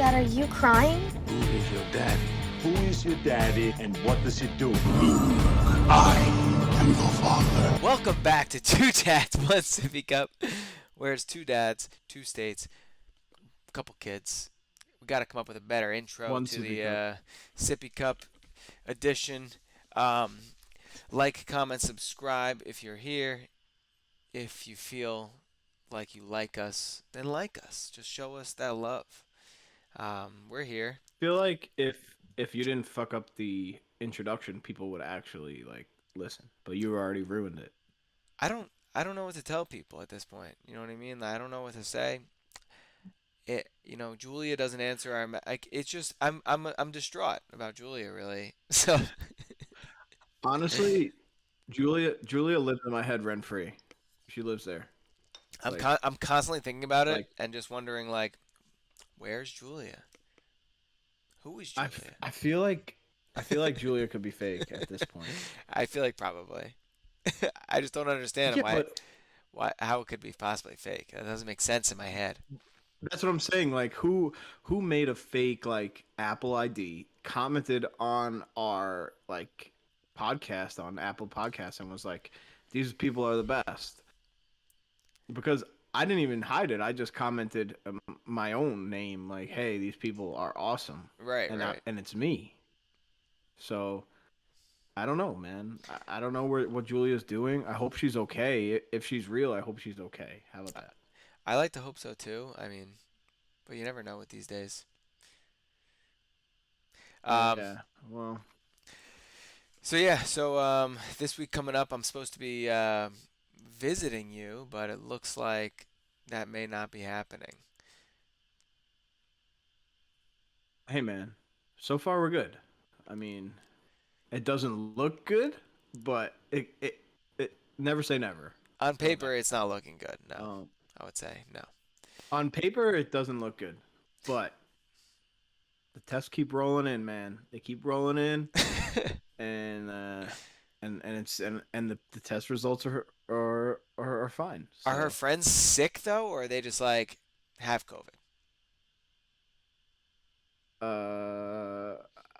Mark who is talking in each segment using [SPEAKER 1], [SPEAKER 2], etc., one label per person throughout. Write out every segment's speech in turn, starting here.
[SPEAKER 1] Dad, are you crying?
[SPEAKER 2] Who is your daddy?
[SPEAKER 3] Who is your daddy and what does he do?
[SPEAKER 4] I am your father.
[SPEAKER 5] Welcome back to Two Dads, One Sippy Cup, where it's two dads, two states, a couple kids. We got to come up with a better intro
[SPEAKER 6] One
[SPEAKER 5] to
[SPEAKER 6] sippy
[SPEAKER 5] the Sippy Cup edition. Like, comment, subscribe if you're here. If you feel like you like us, then like us. Just show us that love. We're here.
[SPEAKER 6] I feel like if you didn't fuck up the introduction, people would actually like listen. But you already ruined it.
[SPEAKER 5] I don't know what to tell people at this point. You know what I mean? I don't know what to say. Julia doesn't answer our it's just I'm distraught about Julia, really. So
[SPEAKER 6] Honestly, Julia lives in my head rent free. She lives there.
[SPEAKER 5] I'm constantly thinking about it
[SPEAKER 6] like-
[SPEAKER 5] and just wondering, like, where's Julia? Who is
[SPEAKER 6] I
[SPEAKER 5] Julia?
[SPEAKER 6] feel like Julia could be fake at this point.
[SPEAKER 5] I feel like probably. I just don't understand how it could be possibly fake. That doesn't make sense in my head.
[SPEAKER 6] That's what I'm saying. Like, who made a fake like Apple ID, commented on our like podcast on Apple Podcasts, and was like, "These people are the best." Because I didn't even hide it. I just commented my own name, like, "Hey, these people are awesome."
[SPEAKER 5] Right,
[SPEAKER 6] and
[SPEAKER 5] right.
[SPEAKER 6] and it's me. So I don't know, man. I don't know what Julia's doing. I hope she's okay. If she's real, I hope she's okay. How about that?
[SPEAKER 5] I like to hope so too. I mean, but you never know with these days.
[SPEAKER 6] Yeah. Well.
[SPEAKER 5] So this week coming up, I'm supposed to be visiting you, but it looks like that may not be happening.
[SPEAKER 6] Hey, man. So far, we're good. I mean, it doesn't look good, but it never say never.
[SPEAKER 5] On paper, it's not looking good. No,
[SPEAKER 6] Um,
[SPEAKER 5] I would say no.
[SPEAKER 6] on paper, it doesn't look good, but the tests keep rolling in, man. They keep rolling in, and the test results are fine.
[SPEAKER 5] Are her
[SPEAKER 6] So,
[SPEAKER 5] friends sick though, or are they just like have COVID?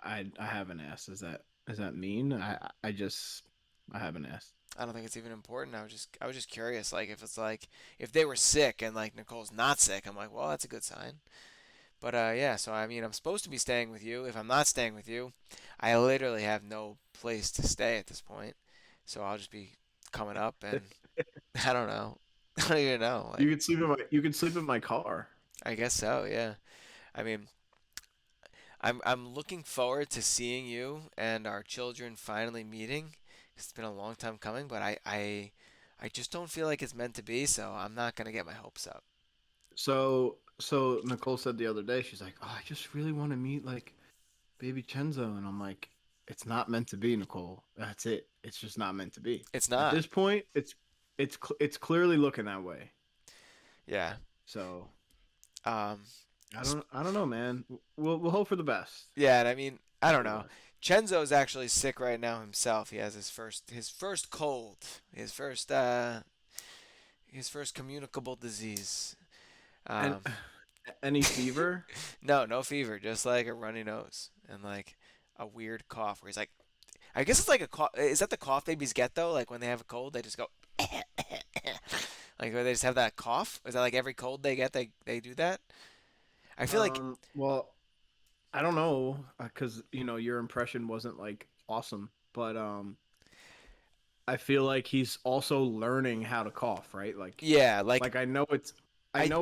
[SPEAKER 6] I haven't asked. Is that mean? I haven't asked.
[SPEAKER 5] I don't think it's even important. I was just curious, like if they were sick and like Nicole's not sick, I'm like, well, that's a good sign. But yeah, so I mean, I'm supposed to be staying with you. If I'm not staying with you, I literally have no place to stay at this point. So I'll just be coming up, and I don't know. I don't even know. Like,
[SPEAKER 6] You could sleep in my car.
[SPEAKER 5] I guess so. Yeah. I mean, I'm looking forward to seeing you and our children finally meeting. It's been a long time coming, but I just don't feel like it's meant to be. So I'm not gonna get my hopes up.
[SPEAKER 6] So Nicole said the other day, she's like, "Oh, I just really want to meet like baby Chenzo," and I'm like, "It's not meant to be, Nicole. That's it. It's just not meant to be."
[SPEAKER 5] It's
[SPEAKER 6] At
[SPEAKER 5] not.
[SPEAKER 6] this point, it's clearly looking that way.
[SPEAKER 5] Yeah.
[SPEAKER 6] So
[SPEAKER 5] Um.
[SPEAKER 6] I don't know, man. We'll hope for the best.
[SPEAKER 5] Yeah, and I mean, I don't know. Chenzo's actually sick right now himself. He has his first cold, his first communicable disease.
[SPEAKER 6] And
[SPEAKER 5] Um,
[SPEAKER 6] any fever?
[SPEAKER 5] no fever, just like a runny nose and like a weird cough where he's like, I guess it's like a cough. Is that the cough babies get though? Like when they have a cold, they just go, like where they just have that cough. Is that like every cold they get, they do that? I feel like
[SPEAKER 6] Well, I don't know, because your impression wasn't like awesome, but I feel like he's also learning how to cough, right?
[SPEAKER 5] yeah,
[SPEAKER 6] Like I know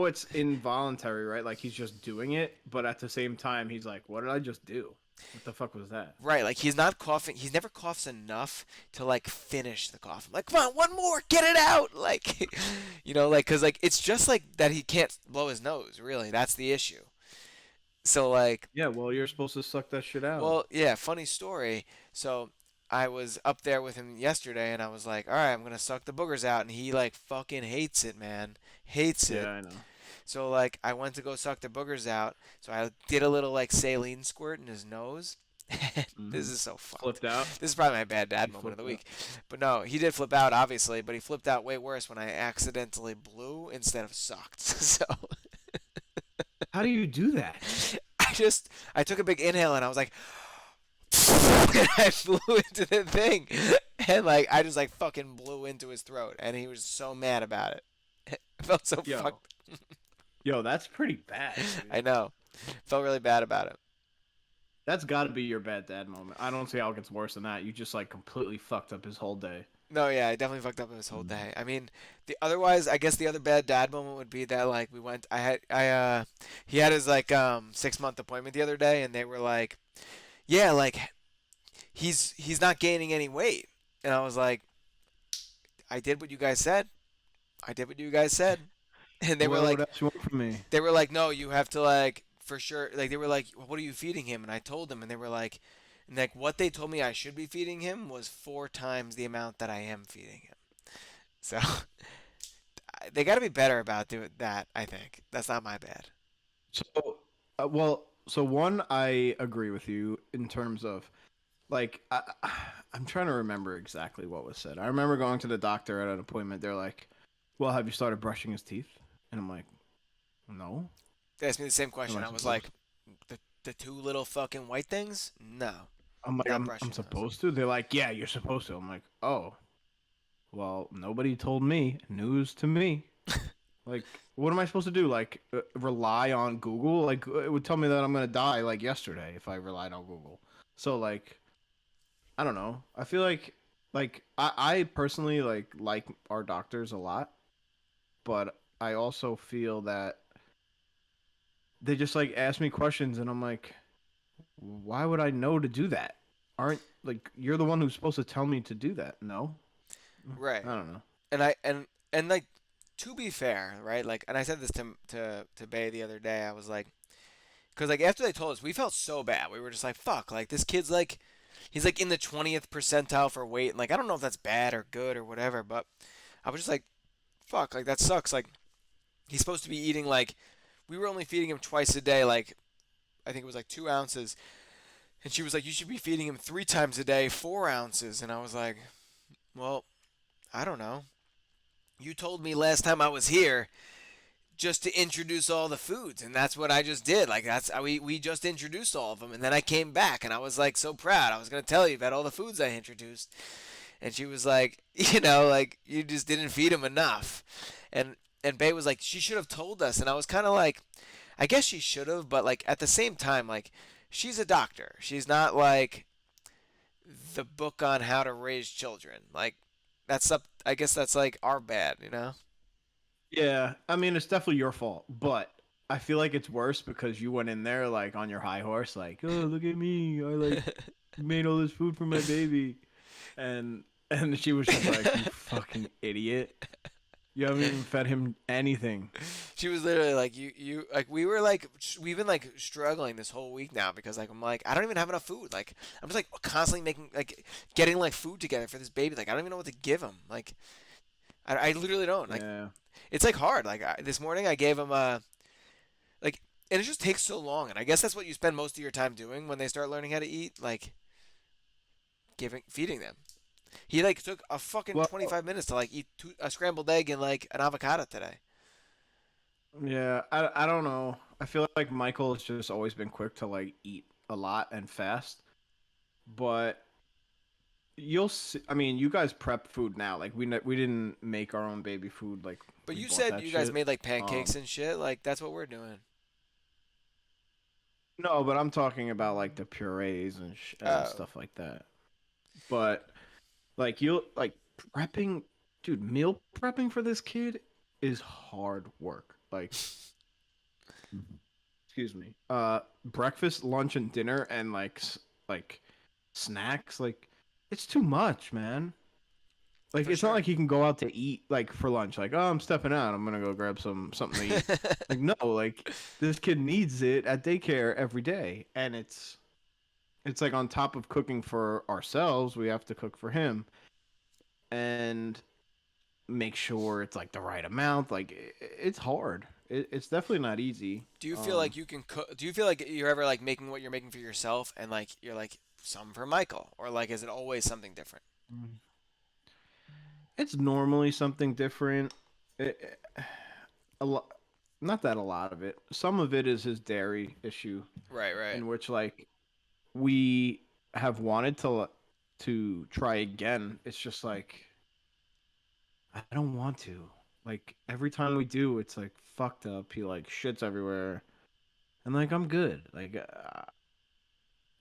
[SPEAKER 6] it's involuntary, right? Like he's just doing it, but at the same time, he's like, "What did I just do? What the fuck was that?"
[SPEAKER 5] right, like he's not coughing. He's never coughs enough to like finish the cough. I'm like, come on, one more, get it out. Like, like because like it's just like that he can't blow his nose. Really, that's the issue. So like,
[SPEAKER 6] Yeah, well, you're supposed to suck that shit out.
[SPEAKER 5] well, yeah, funny story. So I was up there with him yesterday, and I was like, all right, I'm gonna suck the boogers out, and he like fucking hates it, man, hates it.
[SPEAKER 6] Yeah, I know.
[SPEAKER 5] So like I went to go suck the boogers out. So I did a little like saline squirt in his nose. This is so fucked.
[SPEAKER 6] Flipped out.
[SPEAKER 5] This is probably my bad dad
[SPEAKER 6] He
[SPEAKER 5] moment of the
[SPEAKER 6] flipped
[SPEAKER 5] week. But no, he did flip out obviously, but he flipped out way worse when I accidentally blew instead of sucked. So
[SPEAKER 6] How do you do that?
[SPEAKER 5] I took a big inhale and I was like, and I flew into the thing, and like I just like fucking blew into his throat, and he was so mad about it. It felt so
[SPEAKER 6] Yo,
[SPEAKER 5] fucked.
[SPEAKER 6] yo, that's pretty bad,
[SPEAKER 5] I
[SPEAKER 6] dude.
[SPEAKER 5] know. Felt really bad about it.
[SPEAKER 6] That's got to be your bad dad moment. I don't see how it gets worse than that. You just like completely fucked up his whole day.
[SPEAKER 5] No, yeah, I definitely fucked up this whole day. I mean, the otherwise, I guess the other bad dad moment would be that like we went. He had his like 6 month appointment the other day, and they were like, yeah, like he's not gaining any weight, and I was like, I did what you guys said. I did what you guys said, and
[SPEAKER 6] What else you want from me?
[SPEAKER 5] they were like, no, you have to like for sure. Like they were like, what are you feeding him? And I told them, and they were like, and like what they told me I should be feeding him was 4 times the amount that I am feeding him. So they got to be better about doing that. I think that's not my bad.
[SPEAKER 6] So, so one, I agree with you in terms of like I'm trying to remember exactly what was said. I remember going to the doctor at an appointment. They're like, "Well, have you started brushing his teeth?" And I'm like, "No."
[SPEAKER 5] They asked me the same
[SPEAKER 6] Am
[SPEAKER 5] question.
[SPEAKER 6] I
[SPEAKER 5] I was like,
[SPEAKER 6] supposed?
[SPEAKER 5] the two little fucking white things? No,
[SPEAKER 6] I'm like,
[SPEAKER 5] not
[SPEAKER 6] I'm
[SPEAKER 5] brushing those.
[SPEAKER 6] supposed to. They're like, "Yeah, you're supposed to." I'm like, "Oh, well, nobody told me. News to me." Like, what am I supposed to do? Like, rely on Google? Like, it would tell me that I'm gonna die like yesterday if I relied on Google. So like, I don't know. I feel like I personally like our doctors a lot, but I also feel that they just like ask me questions and I'm like, why would I know to do that? Aren't like you're the one who's supposed to tell me to do that? No,
[SPEAKER 5] Right.
[SPEAKER 6] I don't know.
[SPEAKER 5] And like to be fair, right? Like, and I said this to Bay the other day. I was like, because like after they told us, we felt so bad. We were just like, fuck. Like this kid's like, he's like in the 20th percentile for weight. And like I don't know if that's bad or good or whatever, but I was just like, fuck. Like that sucks. Like he's supposed to be eating like we were only feeding him twice a day. Like I think it was like 2 ounces. And she was like, you should be feeding him 3 times a day, 4 ounces. And I was like, well, I don't know. You told me last time I was here just to introduce all the foods, and that's what I just did. Like that's we just introduced all of them, and then I came back, and I was like so proud. I was gonna tell you about all the foods I introduced, and she was like, like you just didn't feed him enough, and Bay was like, she should have told us, and I was kind of like, I guess she should have, but like at the same time, like she's a doctor. She's not like the book on how to raise children. Like that's up. I guess that's like our bad.
[SPEAKER 6] Yeah, I mean it's definitely your fault, but I feel like it's worse because you went in there like on your high horse, like, oh look at me, I like made all this food for my baby, and she was just like, you fucking idiot, you haven't even fed him anything.
[SPEAKER 5] She was literally like, you like we were like we've been like struggling this whole week now because like I'm like I don't even have enough food. Like I'm just like constantly making like getting like food together for this baby. Like I don't even know what to give him. Like I literally don't. Like
[SPEAKER 6] Yeah,
[SPEAKER 5] it's like hard. Like this morning I gave him like and it just takes so long. And I guess that's what you spend most of your time doing when they start learning how to eat. Like feeding them. He like took a fucking
[SPEAKER 6] well,
[SPEAKER 5] 25 minutes to like eat a scrambled egg and like an avocado today.
[SPEAKER 6] yeah, I don't know. I feel like Michael has just always been quick to like eat a lot and fast, but you'll see. I mean, you guys prep food now. Like we didn't make our own baby food. Like
[SPEAKER 5] But
[SPEAKER 6] we
[SPEAKER 5] you
[SPEAKER 6] bought
[SPEAKER 5] said
[SPEAKER 6] that
[SPEAKER 5] you guys
[SPEAKER 6] shit.
[SPEAKER 5] made like pancakes
[SPEAKER 6] Um,
[SPEAKER 5] and shit. Like that's what we're doing.
[SPEAKER 6] no, but I'm talking about like the purees and
[SPEAKER 5] Oh,
[SPEAKER 6] stuff like that. But like you like prepping, dude, meal prepping for this kid is hard work. Like, excuse me. Breakfast, lunch, and dinner, and like snacks. Like, it's too much, man. Like,
[SPEAKER 5] for
[SPEAKER 6] it's not
[SPEAKER 5] sure.
[SPEAKER 6] like he can go out to eat like for lunch. Like, oh, I'm stepping out. I'm gonna go grab something to eat. Like, no, like this kid needs it at daycare every day, and it's like on top of cooking for ourselves, we have to cook for him and make sure it's like the right amount. Like it's hard. It's definitely not easy.
[SPEAKER 5] Do you feel like you can cook? Do you feel like you're ever like making what you're making for yourself and like you're like some for Michael, or like is it always something different?
[SPEAKER 6] It's normally something different. A lot. not that a lot of it. Some of it is his dairy issue,
[SPEAKER 5] Right, right.
[SPEAKER 6] in which like we have wanted to try again. It's just like I don't want to. Like every time we do, it's like fucked up. He like shits everywhere, and like I'm good. Like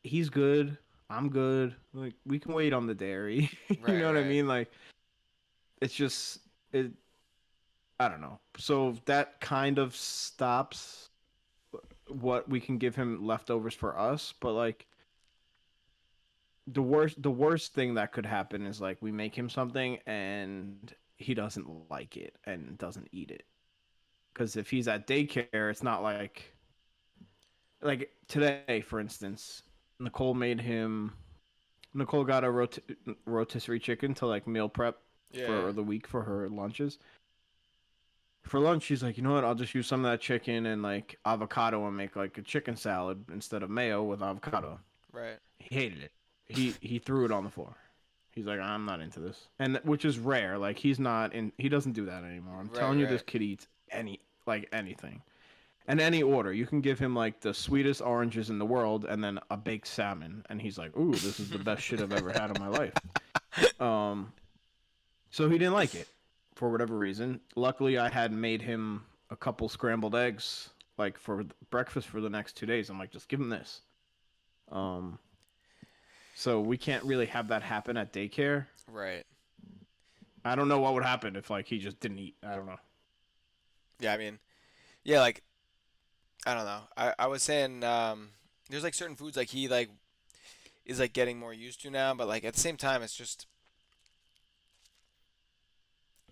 [SPEAKER 6] he's good. I'm good. Like we can wait on the dairy. You
[SPEAKER 5] Right,
[SPEAKER 6] know what I
[SPEAKER 5] right.
[SPEAKER 6] mean? Like it's just it. I don't know. So that kind of stops what we can give him leftovers for us. But like the worst thing that could happen is like we make him something and he doesn't like it and doesn't eat it. Because if he's at daycare, it's not like today, for instance, Nicole made him. Nicole got a rotisserie chicken to like meal prep
[SPEAKER 5] Yeah, yeah.
[SPEAKER 6] for the week for her lunches. For lunch, she's like, you know what? I'll just use some of that chicken and like avocado and make like a chicken salad instead of mayo with avocado.
[SPEAKER 5] Right.
[SPEAKER 6] He hated it. He threw it on the floor. He's like, I'm not into this, and which is rare. Like he's not in. He doesn't do that anymore. I'm
[SPEAKER 5] Right,
[SPEAKER 6] telling you, this
[SPEAKER 5] right.
[SPEAKER 6] kid eats anything. And any order. You can give him like the sweetest oranges in the world and then a baked salmon and he's like, "Ooh, this is the best shit I've ever had in my life." Um so he didn't like it for whatever reason. Luckily, I had made him a couple scrambled eggs like for breakfast for the next 2 days. I'm like, "Just give him this." Um so we can't really have that happen at daycare.
[SPEAKER 5] Right.
[SPEAKER 6] I don't know what would happen if like he just didn't eat. I don't know.
[SPEAKER 5] Yeah, I mean, yeah, like I don't know. I was saying there's like certain foods like he like is like getting more used to now, but like at the same time it's just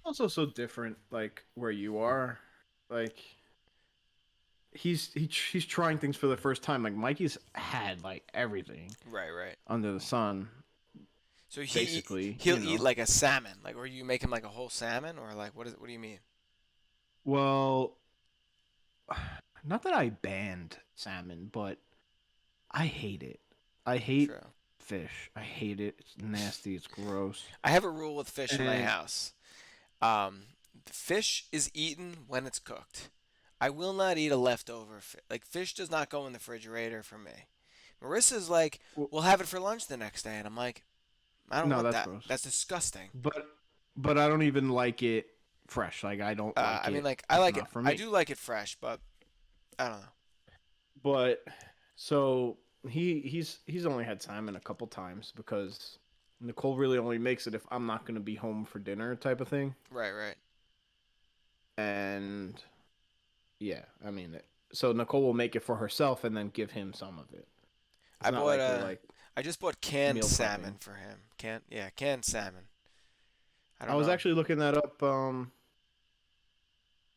[SPEAKER 6] Also so different like where you are. Like he's trying things for the first time. Like Mikey's had like everything
[SPEAKER 5] right, right.
[SPEAKER 6] under the sun,
[SPEAKER 5] So
[SPEAKER 6] basically.
[SPEAKER 5] he'll eat like a salmon. Like or you make him like a whole salmon or like what do you mean?
[SPEAKER 6] Well, not that I banned salmon, but I hate it. I hate
[SPEAKER 5] True.
[SPEAKER 6] fish. I hate it. It's nasty. It's gross.
[SPEAKER 5] I have a rule with fish in my
[SPEAKER 6] And
[SPEAKER 5] house. The fish is eaten when it's cooked. I will not eat a leftover fish. Like fish does not go in the refrigerator for me. Marissa's like,
[SPEAKER 6] well,
[SPEAKER 5] we'll have it for lunch the next day, and I'm like, I don't
[SPEAKER 6] no,
[SPEAKER 5] want
[SPEAKER 6] that's
[SPEAKER 5] that.
[SPEAKER 6] gross.
[SPEAKER 5] That's disgusting.
[SPEAKER 6] But I don't even like it fresh. Like I don't like
[SPEAKER 5] I mean,
[SPEAKER 6] it.
[SPEAKER 5] like I
[SPEAKER 6] It's
[SPEAKER 5] like it.
[SPEAKER 6] not for
[SPEAKER 5] I
[SPEAKER 6] me.
[SPEAKER 5] do like it fresh, but I don't know.
[SPEAKER 6] But so he's only had salmon a couple times because Nicole really only makes it if I'm not gonna be home for dinner type of thing.
[SPEAKER 5] Right, right.
[SPEAKER 6] And yeah, I mean, so Nicole will make it for herself and then give him some of it. It's
[SPEAKER 5] I
[SPEAKER 6] not
[SPEAKER 5] bought
[SPEAKER 6] like we're like
[SPEAKER 5] I just bought canned
[SPEAKER 6] meal prepping.
[SPEAKER 5] salmon for him. Canned salmon. I
[SPEAKER 6] I
[SPEAKER 5] don't
[SPEAKER 6] was
[SPEAKER 5] know.
[SPEAKER 6] actually looking that up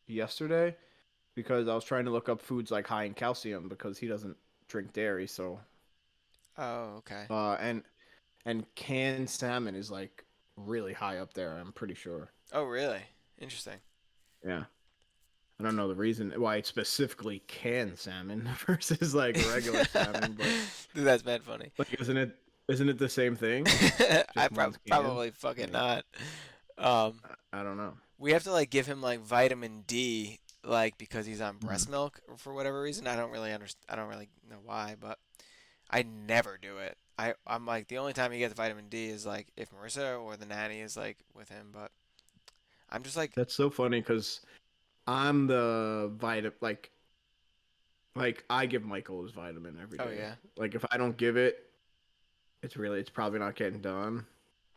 [SPEAKER 6] yesterday because I was trying to look up foods like high in calcium because he doesn't drink dairy. So
[SPEAKER 5] Oh, okay.
[SPEAKER 6] and canned salmon is like really high up there. I'm pretty sure.
[SPEAKER 5] Oh, really? Interesting.
[SPEAKER 6] Yeah. I don't know the reason why it's specifically canned salmon versus like regular salmon, but
[SPEAKER 5] Dude, that's bad funny.
[SPEAKER 6] like isn't it the same thing?
[SPEAKER 5] I
[SPEAKER 6] Just one's canned.
[SPEAKER 5] probably fucking
[SPEAKER 6] Yeah.
[SPEAKER 5] not. Um,
[SPEAKER 6] I don't know.
[SPEAKER 5] we have to like give him like vitamin D, like because he's on
[SPEAKER 6] Mhm.
[SPEAKER 5] breast milk for whatever reason. I don't really understand. I don't really know why, but I never do it. I'm like the only time he gets vitamin D is like if Marissa or the nanny is like with him, but I'm just like,
[SPEAKER 6] That's so funny because I'm the like I give Michael his vitamin every
[SPEAKER 5] oh
[SPEAKER 6] day.
[SPEAKER 5] yeah,
[SPEAKER 6] Like if I don't give it, it's probably not getting done.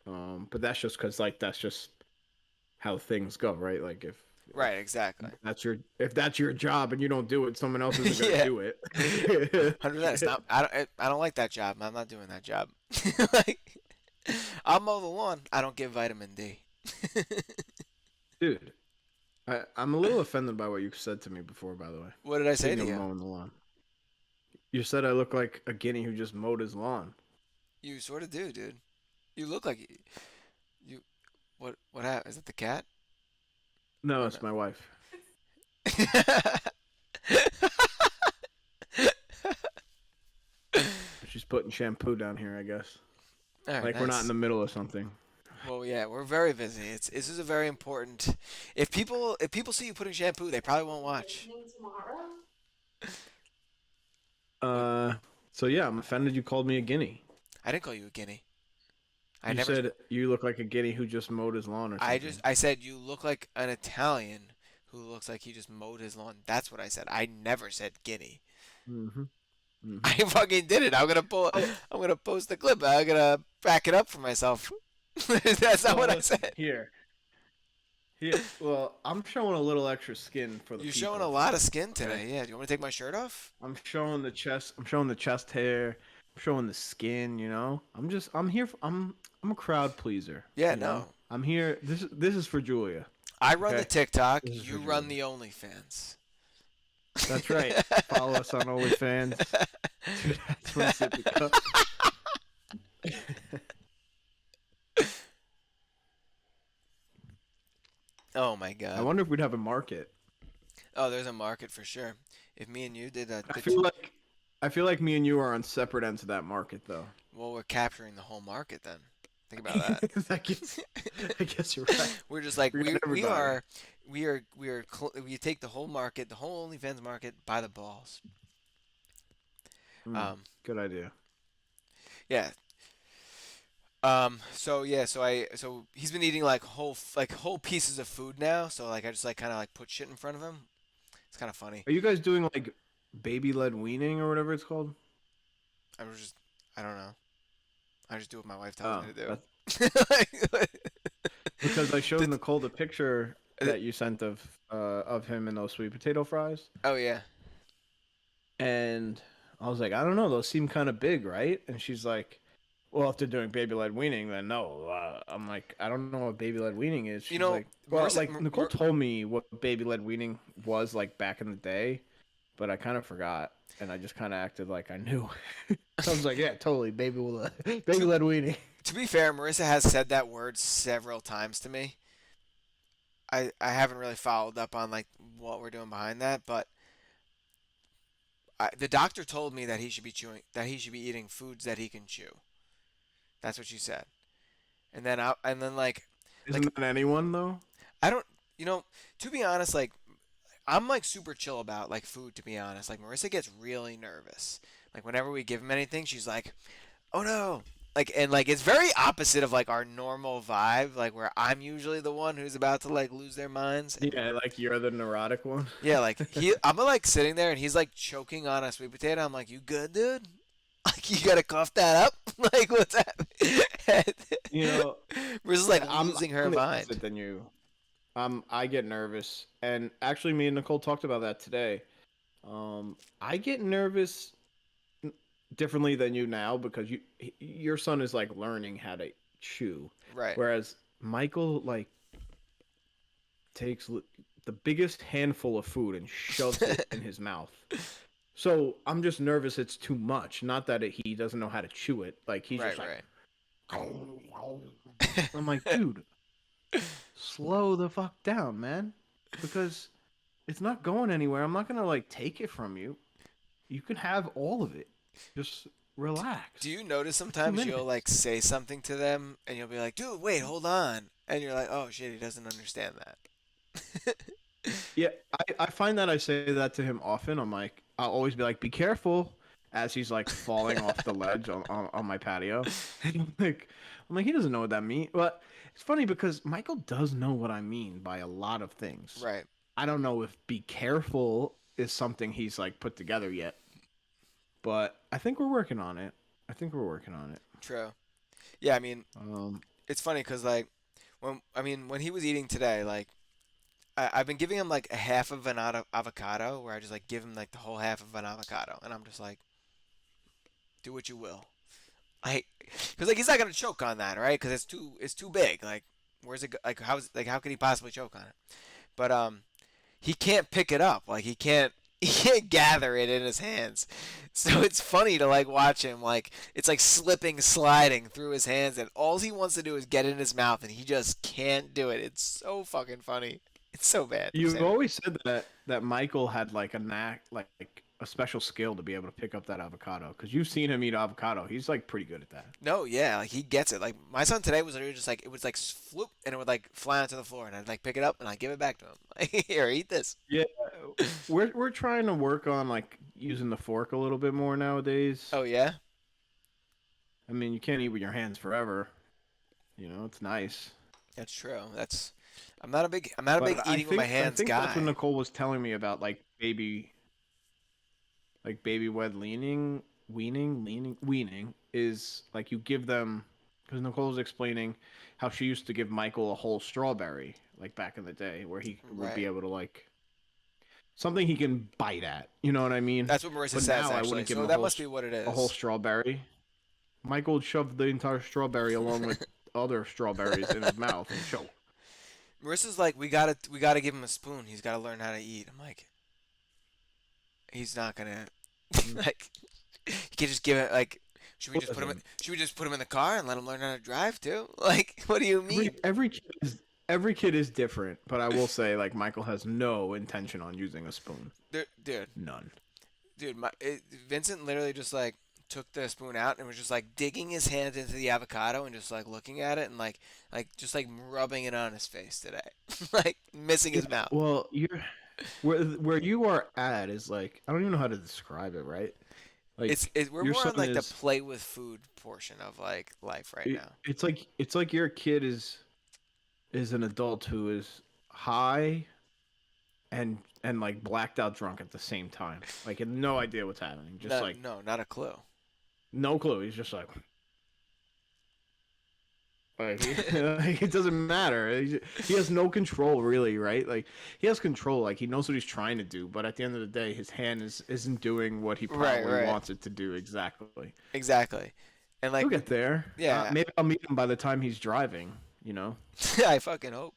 [SPEAKER 6] But that's just because like that's just how things go, right? Like if
[SPEAKER 5] right, exactly.
[SPEAKER 6] if that's your job and you don't do it, someone else isn't gonna
[SPEAKER 5] Yeah,
[SPEAKER 6] do it.
[SPEAKER 5] 100%. It's not. I don't like that job. I'm not doing that job. Like, I'll mow the lawn. I don't get vitamin D.
[SPEAKER 6] Dude, I'm a little offended by what you said to me before. By the way,
[SPEAKER 5] What did I say
[SPEAKER 6] speaking
[SPEAKER 5] to
[SPEAKER 6] of
[SPEAKER 5] you?
[SPEAKER 6] mowing the lawn, you said I look like a guinea who just mowed his lawn.
[SPEAKER 5] You sort of do, dude. You look like you. What happened? Is it the cat
[SPEAKER 6] No,
[SPEAKER 5] or
[SPEAKER 6] it's my wife.
[SPEAKER 5] no?
[SPEAKER 6] She's putting shampoo down here, I guess.
[SPEAKER 5] All right,
[SPEAKER 6] Like we're not in
[SPEAKER 5] nice.
[SPEAKER 6] the middle of something.
[SPEAKER 5] Well, yeah, we're very busy. This is a very important. If people see you putting shampoo, they probably won't watch. What?
[SPEAKER 6] Uh, so yeah, I'm offended you called me a guinea.
[SPEAKER 5] I didn't call you a guinea. I
[SPEAKER 6] You
[SPEAKER 5] never.
[SPEAKER 6] said you look like a guinea who just mowed his lawn or something.
[SPEAKER 5] I said you look like an Italian who looks like he just mowed his lawn. That's what I said. I never said guinea.
[SPEAKER 6] Mm-hmm. Mm-hmm.
[SPEAKER 5] I fucking did it.
[SPEAKER 6] Oh,
[SPEAKER 5] I'm gonna post the clip. I'm gonna back it up for myself. That's not
[SPEAKER 6] well,
[SPEAKER 5] what I
[SPEAKER 6] listen,
[SPEAKER 5] said.
[SPEAKER 6] here. Well, I'm showing a little extra skin for the
[SPEAKER 5] You're showing a
[SPEAKER 6] people.
[SPEAKER 5] lot of skin
[SPEAKER 6] Okay,
[SPEAKER 5] today. Yeah. Do you want me to take my shirt off?
[SPEAKER 6] I'm showing the chest. I'm showing the chest hair. I'm showing the skin. You know, I'm here. I'm a crowd pleaser.
[SPEAKER 5] Yeah.
[SPEAKER 6] You know,
[SPEAKER 5] No.
[SPEAKER 6] I'm here. This is for Julia.
[SPEAKER 5] I run the
[SPEAKER 6] Okay,
[SPEAKER 5] TikTok.
[SPEAKER 6] this is for
[SPEAKER 5] You run
[SPEAKER 6] Julia.
[SPEAKER 5] the OnlyFans.
[SPEAKER 6] That's right. Follow us on OnlyFans. Dude, that's my sippy cup.
[SPEAKER 5] Oh my
[SPEAKER 6] I
[SPEAKER 5] god.
[SPEAKER 6] wonder if we'd have a market.
[SPEAKER 5] Oh, there's a market for sure. If me and you did that,
[SPEAKER 6] I feel like me and you are on separate ends of that market, though.
[SPEAKER 5] well, we're capturing the whole market then. Think about that.
[SPEAKER 6] I guess you're right.
[SPEAKER 5] We're just like
[SPEAKER 6] We got everybody.
[SPEAKER 5] we take the whole market, the whole OnlyFans market by the balls.
[SPEAKER 6] Mm,
[SPEAKER 5] Um,
[SPEAKER 6] good idea.
[SPEAKER 5] yeah. So yeah, so he's been eating like whole pieces of food now. So like I just like kind of like put shit in front of him. It's kind of funny.
[SPEAKER 6] Are you guys doing like baby-led weaning or whatever it's called?
[SPEAKER 5] I was just I don't know. I just do what my wife
[SPEAKER 6] Oh,
[SPEAKER 5] tells me to
[SPEAKER 6] that's
[SPEAKER 5] do.
[SPEAKER 6] because I showed
[SPEAKER 5] Did-
[SPEAKER 6] Nicole the picture that you sent of him and those sweet potato fries,
[SPEAKER 5] Oh yeah.
[SPEAKER 6] and I was like, I don't know, those seem kind of big, right? And she's like, well, if they're doing baby-led weaning, then no. I'm like, I don't know what baby-led weaning is. She's
[SPEAKER 5] know,
[SPEAKER 6] like, well,
[SPEAKER 5] Marissa-
[SPEAKER 6] like Nicole told me what baby-led weaning was like back in the day, but I kind of forgot, and I just kind of acted like I knew. So I was like, yeah, totally, baby-led weaning.
[SPEAKER 5] To be fair, Marissa has said that word several times to me. I haven't really followed up on like what we're doing behind that, but the doctor told me that he should be eating foods that he can chew. That's what she said. And then
[SPEAKER 6] Isn't that anyone though?
[SPEAKER 5] I don't, to be honest, like I'm like super chill about like food. To be honest, like Marissa gets really nervous. Like whenever we give him anything, she's like, "Oh no!" Like it's very opposite of like our normal vibe. Like where I'm usually the one who's about to like lose their minds.
[SPEAKER 6] Yeah, like you're the neurotic one.
[SPEAKER 5] Yeah, like I'm like sitting there and he's like choking on a sweet potato. I'm like, "You good, dude? Like you gotta cough that up? Like what's happening?"
[SPEAKER 6] You know,
[SPEAKER 5] Marissa's like
[SPEAKER 6] I'm
[SPEAKER 5] losing her
[SPEAKER 6] the
[SPEAKER 5] mind.
[SPEAKER 6] opposite than you. I get nervous, and actually, me and Nicole talked about that today. I get nervous differently than you now because your son is like learning how to chew,
[SPEAKER 5] Right.
[SPEAKER 6] whereas Michael like takes the biggest handful of food and shoves it in his mouth. So I'm just nervous it's too much. Not that he doesn't know how to chew it. Like he's
[SPEAKER 5] Right,
[SPEAKER 6] just like,
[SPEAKER 5] right.
[SPEAKER 6] I'm like, dude, slow the fuck down, man, because it's not going anywhere. I'm not gonna like take it from you. You can have all of it. Just relax.
[SPEAKER 5] Do you notice sometimes you'll
[SPEAKER 6] minutes.
[SPEAKER 5] like say something to them and you'll be like, "Dude, wait, hold on," and you're like, "Oh shit, he doesn't understand that."
[SPEAKER 6] Yeah, I find that I say that to him often. I'm like, I'll always be like, be careful, as he's like falling off the ledge on my patio. And I'm like, he doesn't know what that means. But it's funny because Michael does know what I mean by a lot of things.
[SPEAKER 5] Right.
[SPEAKER 6] I don't know if be careful is something he's like put together yet, but I think we're working on it.
[SPEAKER 5] True. Yeah, I mean,
[SPEAKER 6] Um,
[SPEAKER 5] it's funny because like when he was eating today, like I've been giving him like a half of an avocado, where I just like give him like the whole half of an avocado, and I'm just like, do what you will. Because like he's not gonna choke on that, right? Because it's too big. Like where's it like how could he possibly choke on it? But he can't pick it up. Like he can't gather it in his hands. So it's funny to like watch him, like it's like slipping, sliding through his hands, and all he wants to do is get it in his mouth, and he just can't do it. It's so fucking funny. It's so bad.
[SPEAKER 6] you've always said that Michael had like a knack, like a special skill to be able to pick up that avocado. Because you've seen him eat avocado. He's like pretty good at that.
[SPEAKER 5] No, yeah, like he gets it. Like my son today was literally just like it was like floop, and it would like fly onto the floor, and I'd like pick it up and I give it back to him. Like here, eat this.
[SPEAKER 6] Yeah, we're trying to work on like using the fork a little bit more nowadays.
[SPEAKER 5] Oh yeah,
[SPEAKER 6] I mean, you can't eat with your hands forever. It's nice.
[SPEAKER 5] that's true. I'm not a big
[SPEAKER 6] But
[SPEAKER 5] eating with my
[SPEAKER 6] I
[SPEAKER 5] hands
[SPEAKER 6] think that's what
[SPEAKER 5] guy.
[SPEAKER 6] Nicole was telling me about, like baby wed weaning is like you give them, because Nicole was explaining how she used to give Michael a whole strawberry like back in the day, where he would be
[SPEAKER 5] Right.
[SPEAKER 6] able to like something he can bite at. You know what I mean?
[SPEAKER 5] That's what Marissa
[SPEAKER 6] But
[SPEAKER 5] says
[SPEAKER 6] now I
[SPEAKER 5] actually.
[SPEAKER 6] wouldn't give
[SPEAKER 5] So
[SPEAKER 6] him
[SPEAKER 5] that must be what it
[SPEAKER 6] a whole
[SPEAKER 5] is.
[SPEAKER 6] strawberry. Michael would shove the entire strawberry along with other strawberries in his mouth and choke.
[SPEAKER 5] Marissa's like, we gotta give him a spoon. He's gotta learn how to eat. I'm like, he's not gonna like. You can just give it like.
[SPEAKER 6] Listen,
[SPEAKER 5] Should we just put him in the car and let him learn how to drive too? Like, what do you mean?
[SPEAKER 6] every kid is different, but I will say like Michael has no intention on using a spoon.
[SPEAKER 5] Dude,
[SPEAKER 6] None.
[SPEAKER 5] Vincent literally just like took the spoon out and was just like digging his hand into the avocado and just like looking at it and like just like rubbing it on his face today, like missing
[SPEAKER 6] Yeah,
[SPEAKER 5] his mouth.
[SPEAKER 6] well, where you are at is like I don't even know how to describe it, right? Like
[SPEAKER 5] We're
[SPEAKER 6] your
[SPEAKER 5] more on
[SPEAKER 6] son
[SPEAKER 5] like the
[SPEAKER 6] is
[SPEAKER 5] play with food portion of like life right now.
[SPEAKER 6] it's like your kid is an adult who is high and like blacked out drunk at the same time. Like had no idea what's happening. Just
[SPEAKER 5] No,
[SPEAKER 6] like
[SPEAKER 5] no, not a clue.
[SPEAKER 6] no clue. He's just like it doesn't matter. He has no control really, right? Like he has control, like he knows what he's trying to do, but at the end of the day, his hand isn't doing what he
[SPEAKER 5] Right,
[SPEAKER 6] probably
[SPEAKER 5] right,
[SPEAKER 6] wants it to do exactly.
[SPEAKER 5] exactly. And like,
[SPEAKER 6] He'll get there.
[SPEAKER 5] yeah,
[SPEAKER 6] Maybe I'll meet him by the time he's driving. You know.
[SPEAKER 5] I fucking hope.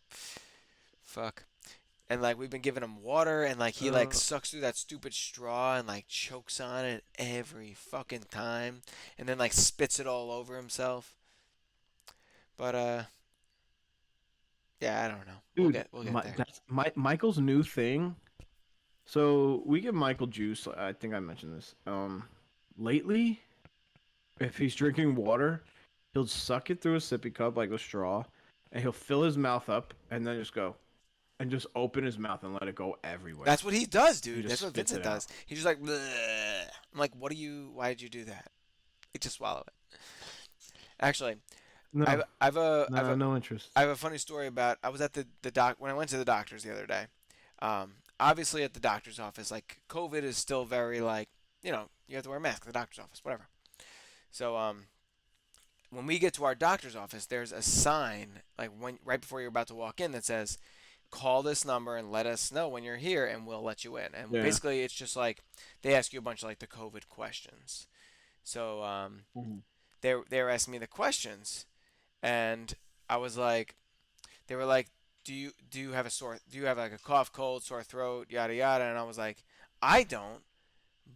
[SPEAKER 5] Fuck. And like we've been giving him water and like he like
[SPEAKER 6] Uh,
[SPEAKER 5] sucks through that stupid straw and like chokes on it every fucking time and then like spits it all over himself. But yeah, I don't know.
[SPEAKER 6] dude,
[SPEAKER 5] We'll get there.
[SPEAKER 6] that's Michael's new thing. So we give Michael juice. I think I mentioned this. Lately, if he's drinking water, he'll suck it through a sippy cup like a straw, and he'll fill his mouth up and then just go and just open his mouth and let it go everywhere.
[SPEAKER 5] That's what he does,
[SPEAKER 6] And
[SPEAKER 5] dude.
[SPEAKER 6] just
[SPEAKER 5] That's what
[SPEAKER 6] spits
[SPEAKER 5] Vincent
[SPEAKER 6] it out.
[SPEAKER 5] does. He's just like, bleh. I'm like, why did you do that? He just swallow it. Actually,
[SPEAKER 6] No,
[SPEAKER 5] I've a,
[SPEAKER 6] no interest.
[SPEAKER 5] I have a funny story about I was at the doc when I went to the doctor's the other day. Obviously at the doctor's office, like COVID is still very like you have to wear a mask at the doctor's office, whatever. So when we get to our doctor's office, there's a sign like when right before you're about to walk in that says, "Call this number and let us know when you're here, and we'll let you in." And
[SPEAKER 6] Yeah.
[SPEAKER 5] basically, it's just like they ask you a bunch of like the COVID questions. So
[SPEAKER 6] Mhm.
[SPEAKER 5] they were asking me the questions, and I was like, they were like, do you have like a cough, cold, sore throat, yada yada, and I was like, I don't,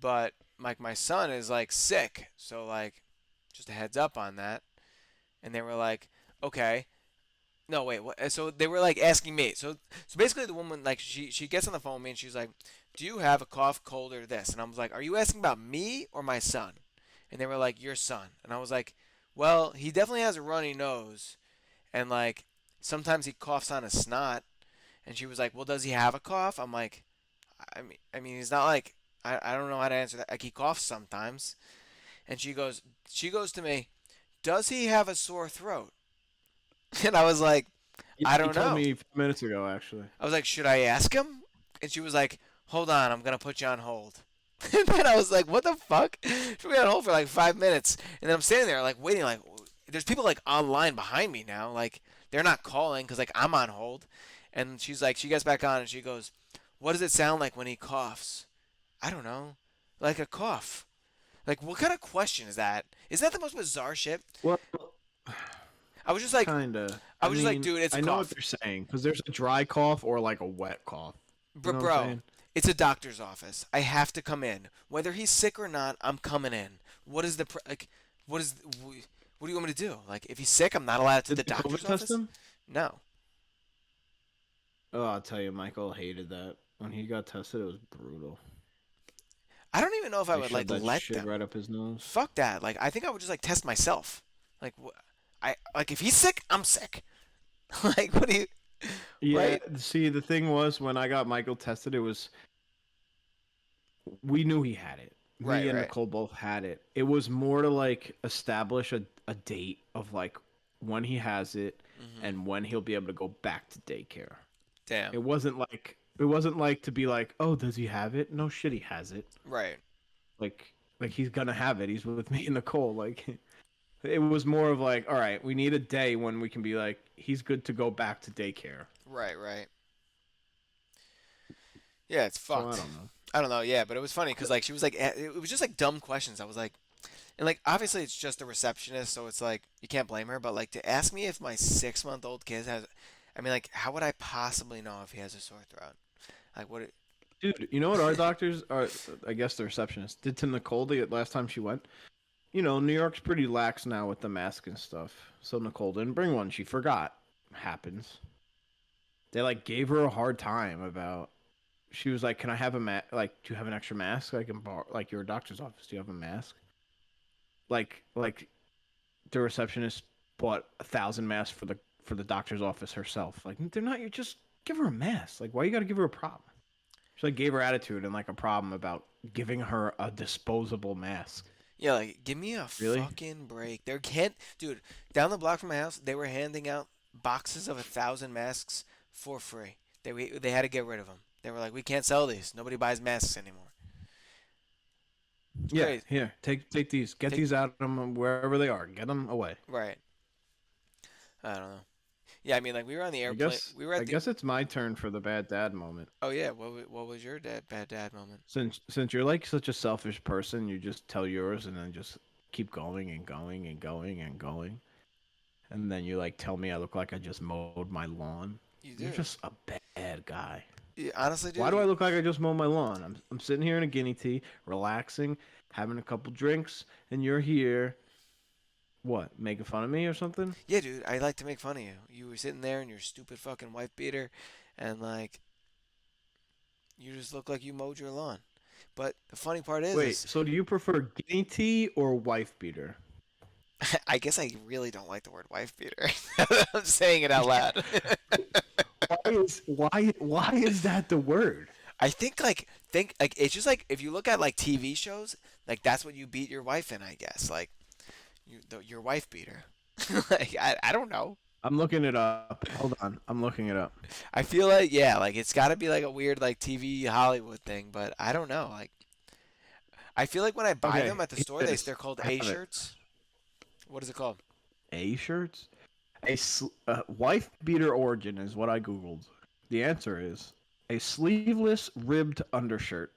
[SPEAKER 5] but like my son is like sick, so like just a heads up on that. And they were like, okay, no wait, what? So they were like asking me. So basically the woman like she gets on the phone with me and she's like, do you have a cough, cold, or this? And I was like, are you asking about me or my son? And they were like, your son. And I was like, well, he definitely has a runny nose and like sometimes he coughs on his snot. And she was like, well, does he have a cough? I'm like, I mean, he's not like I don't know how to answer that. Like he coughs sometimes. And she goes to me, does he have a sore throat? And I was like, I
[SPEAKER 6] He
[SPEAKER 5] don't
[SPEAKER 6] told
[SPEAKER 5] know.
[SPEAKER 6] me 5 minutes ago, actually.
[SPEAKER 5] I was like, should I ask him? And she was like, hold on, I'm gonna put you on hold. And then I was like, what the fuck? She put me on hold for like 5 minutes, and then I'm standing there like waiting, like there's people like online behind me now, like they're not calling because like I'm on hold. And she's like, she gets back on and she goes, what does it sound like when he coughs? I don't know, like a cough. Like what kind of question is that? Is that the most bizarre shit?
[SPEAKER 6] Well,
[SPEAKER 5] I was just like,
[SPEAKER 6] kinda.
[SPEAKER 5] I
[SPEAKER 6] I
[SPEAKER 5] was just like,
[SPEAKER 6] mean,
[SPEAKER 5] dude, it's a
[SPEAKER 6] I know what
[SPEAKER 5] cough.
[SPEAKER 6] they're saying because there's a dry cough or like a wet cough. You know what I'm
[SPEAKER 5] Bro,
[SPEAKER 6] saying?
[SPEAKER 5] it's a doctor's office. I have to come in. Whether he's sick or not, I'm coming in. What is the like? What is? What do you want me to do? Like, if he's sick, I'm not allowed to
[SPEAKER 6] Did
[SPEAKER 5] the
[SPEAKER 6] they
[SPEAKER 5] doctor's
[SPEAKER 6] COVID test
[SPEAKER 5] office.
[SPEAKER 6] him?
[SPEAKER 5] No.
[SPEAKER 6] Oh, I'll tell you, Michael hated that. When he got tested, it was brutal.
[SPEAKER 5] I don't even know if I
[SPEAKER 6] They
[SPEAKER 5] would
[SPEAKER 6] shoved
[SPEAKER 5] like
[SPEAKER 6] that
[SPEAKER 5] let
[SPEAKER 6] shit
[SPEAKER 5] them.
[SPEAKER 6] right up his nose.
[SPEAKER 5] Fuck that. Like I think I would just like test myself. Like I like if he's sick, I'm sick. Like what do you
[SPEAKER 6] Yeah,
[SPEAKER 5] right?
[SPEAKER 6] see, the thing was when I got Michael tested, it was we knew he had it.
[SPEAKER 5] Right,
[SPEAKER 6] Me and
[SPEAKER 5] right.
[SPEAKER 6] Nicole both had it. It was more to like establish a date of like when he has it
[SPEAKER 5] Mhm.
[SPEAKER 6] and when he'll be able to go back to daycare.
[SPEAKER 5] Damn.
[SPEAKER 6] It wasn't like to be like, oh, does he have it? No shit, he has it.
[SPEAKER 5] Right.
[SPEAKER 6] Like he's gonna have it. He's with me and Nicole. Like it was more of like, all right, we need a day when we can be like, he's good to go back to daycare.
[SPEAKER 5] Right, right. Yeah, it's
[SPEAKER 6] So I
[SPEAKER 5] fucked.
[SPEAKER 6] don't know.
[SPEAKER 5] I don't know. Yeah, but it was funny because like she was like it was just like dumb questions. I was like, and like obviously it's just a receptionist, so it's like you can't blame her. But like to ask me if my 6-month-old kid has, I mean like how would I possibly know if he has a sore throat? Like what?
[SPEAKER 6] Dude, you know what our doctors are? I guess the receptionist did to Nicole the last time she went. You know, New York's pretty lax now with the mask and stuff. So Nicole didn't bring one. She forgot. Happens. They like gave her a hard time about. She was like, "Can I have a mask? Like, do you have an extra mask? Like, in bar, like your doctor's office, do you have a mask?" Like the receptionist bought 1,000 masks for the doctor's office herself. Like, they're not. You just give her a mask. Like, why you got to give her a problem? She like gave her attitude and like a problem about giving her a disposable mask.
[SPEAKER 5] Yeah, like give me a
[SPEAKER 6] Really?
[SPEAKER 5] fucking break. There can't, dude. Down the block from my house, they were handing out boxes of 1,000 masks for free. They had to get rid of them. They were like, we can't sell these. Nobody buys masks anymore. It's
[SPEAKER 6] Yeah,
[SPEAKER 5] crazy.
[SPEAKER 6] here, take these, get
[SPEAKER 5] Take
[SPEAKER 6] these out of them wherever they are, get them away.
[SPEAKER 5] right. I don't know. Yeah, I mean, like we were on the
[SPEAKER 6] I
[SPEAKER 5] airplane.
[SPEAKER 6] guess
[SPEAKER 5] We were
[SPEAKER 6] I
[SPEAKER 5] at the.
[SPEAKER 6] guess it's my turn for the bad dad moment.
[SPEAKER 5] Oh yeah, what was your bad dad moment?
[SPEAKER 6] Since you're like such a selfish person, you just tell yours and then just keep going and going and going and going, and then you like tell me I look like I just mowed my lawn.
[SPEAKER 5] You
[SPEAKER 6] You're
[SPEAKER 5] do.
[SPEAKER 6] just a bad guy.
[SPEAKER 5] Yeah, honestly,
[SPEAKER 6] Why
[SPEAKER 5] dude.
[SPEAKER 6] do I look like I just mowed my lawn? I'm sitting here in a Guinea Tea, relaxing, having a couple drinks, and you're here. What? Making fun of me or something?
[SPEAKER 5] Yeah, dude. I like to make fun of you. You were sitting there in your stupid fucking wife beater, and like you just look like you mowed your lawn. But the funny part
[SPEAKER 6] Wait,
[SPEAKER 5] is
[SPEAKER 6] so do you prefer Guinea Tea or wife beater?
[SPEAKER 5] I guess I really don't like the word wife beater. I'm saying it out loud.
[SPEAKER 6] Why is that the word?
[SPEAKER 5] I think like it's just like if you look at like TV shows, like that's what you beat your wife in, I guess. Like your wife beater. Like I don't know.
[SPEAKER 6] I'm looking it up. Hold on, I'm looking it up.
[SPEAKER 5] I feel like yeah, like it's got to be like a weird like TV Hollywood thing, but I don't know. Like I feel like when I buy them
[SPEAKER 6] Okay,
[SPEAKER 5] at the
[SPEAKER 6] here
[SPEAKER 5] store,
[SPEAKER 6] it is.
[SPEAKER 5] they're called
[SPEAKER 6] I
[SPEAKER 5] A
[SPEAKER 6] have it.
[SPEAKER 5] shirts. What is it called?
[SPEAKER 6] A shirts. Wife beater origin is what I googled. The answer is a sleeveless ribbed undershirt,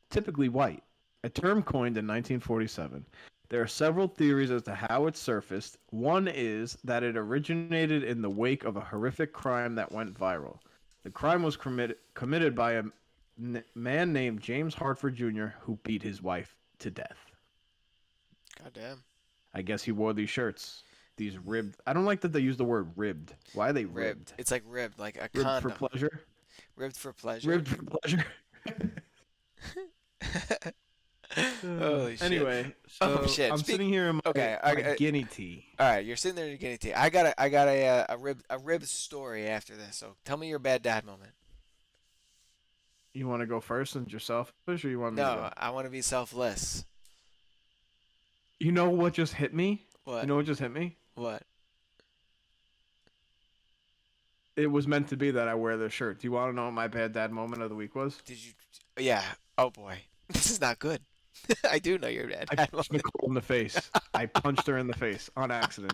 [SPEAKER 6] typically white, a term coined in 1947. There are several theories as to how it surfaced. One is that it originated in the wake of a horrific crime that went viral. The crime was committed by a man named James Hartford Jr., who beat his wife to death.
[SPEAKER 5] God damn.
[SPEAKER 6] I guess he wore these shirts. These ribbed. I don't like that they use the word ribbed. Why are they
[SPEAKER 5] Ribbed.
[SPEAKER 6] ribbed?
[SPEAKER 5] It's like ribbed, like a
[SPEAKER 6] Ribbed for
[SPEAKER 5] condom.
[SPEAKER 6] pleasure?
[SPEAKER 5] Ribbed for pleasure.
[SPEAKER 6] Ribbed for pleasure?
[SPEAKER 5] Holy shit.
[SPEAKER 6] Anyway,
[SPEAKER 5] Oh
[SPEAKER 6] so
[SPEAKER 5] shit.
[SPEAKER 6] I'm
[SPEAKER 5] Speak.
[SPEAKER 6] sitting here in
[SPEAKER 5] Okay.
[SPEAKER 6] my Guinea Tea.
[SPEAKER 5] All right. You're sitting there in Guinea T. I got a rib story after this. So tell me your bad dad moment.
[SPEAKER 6] You want to go first since you're selfish, or you want me to
[SPEAKER 5] No,
[SPEAKER 6] go?
[SPEAKER 5] I want to be selfless.
[SPEAKER 6] You know what just hit me? You
[SPEAKER 5] What?
[SPEAKER 6] know what just hit me?
[SPEAKER 5] What?
[SPEAKER 6] It was meant to be that I wear this shirt. Do you want to know what my bad dad moment of the week was?
[SPEAKER 5] Did you? Yeah. Oh boy. This is not good. I do know your bad
[SPEAKER 6] I
[SPEAKER 5] dad
[SPEAKER 6] punched
[SPEAKER 5] moment.
[SPEAKER 6] Nicole in the face. I punched her in the face on accident.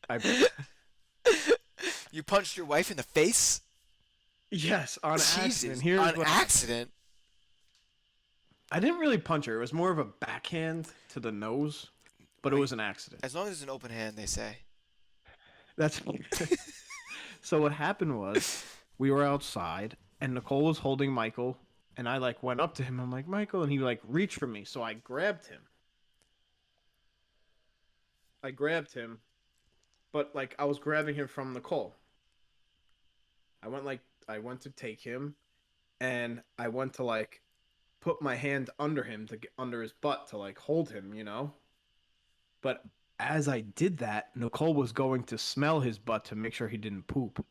[SPEAKER 6] I
[SPEAKER 5] You punched your wife in the face?
[SPEAKER 6] Yes, on accident.
[SPEAKER 5] Jesus.
[SPEAKER 6] Here's
[SPEAKER 5] On
[SPEAKER 6] what
[SPEAKER 5] accident?
[SPEAKER 6] I didn't really punch her. It was more of a backhand to the nose, but it
[SPEAKER 5] Wait,
[SPEAKER 6] was an accident.
[SPEAKER 5] as long as it's an open hand, they say.
[SPEAKER 6] That's so. What happened was we were outside, and Nicole was holding Michael, and I like went up to him. I'm like, Michael, and he like reached for me, so I grabbed him. But like I was grabbing him from Nicole. I went to take him, and I went to like put my hand under him to get under his butt to like hold him, you know. But as I did that, Nicole was going to smell his butt to make sure he didn't poop,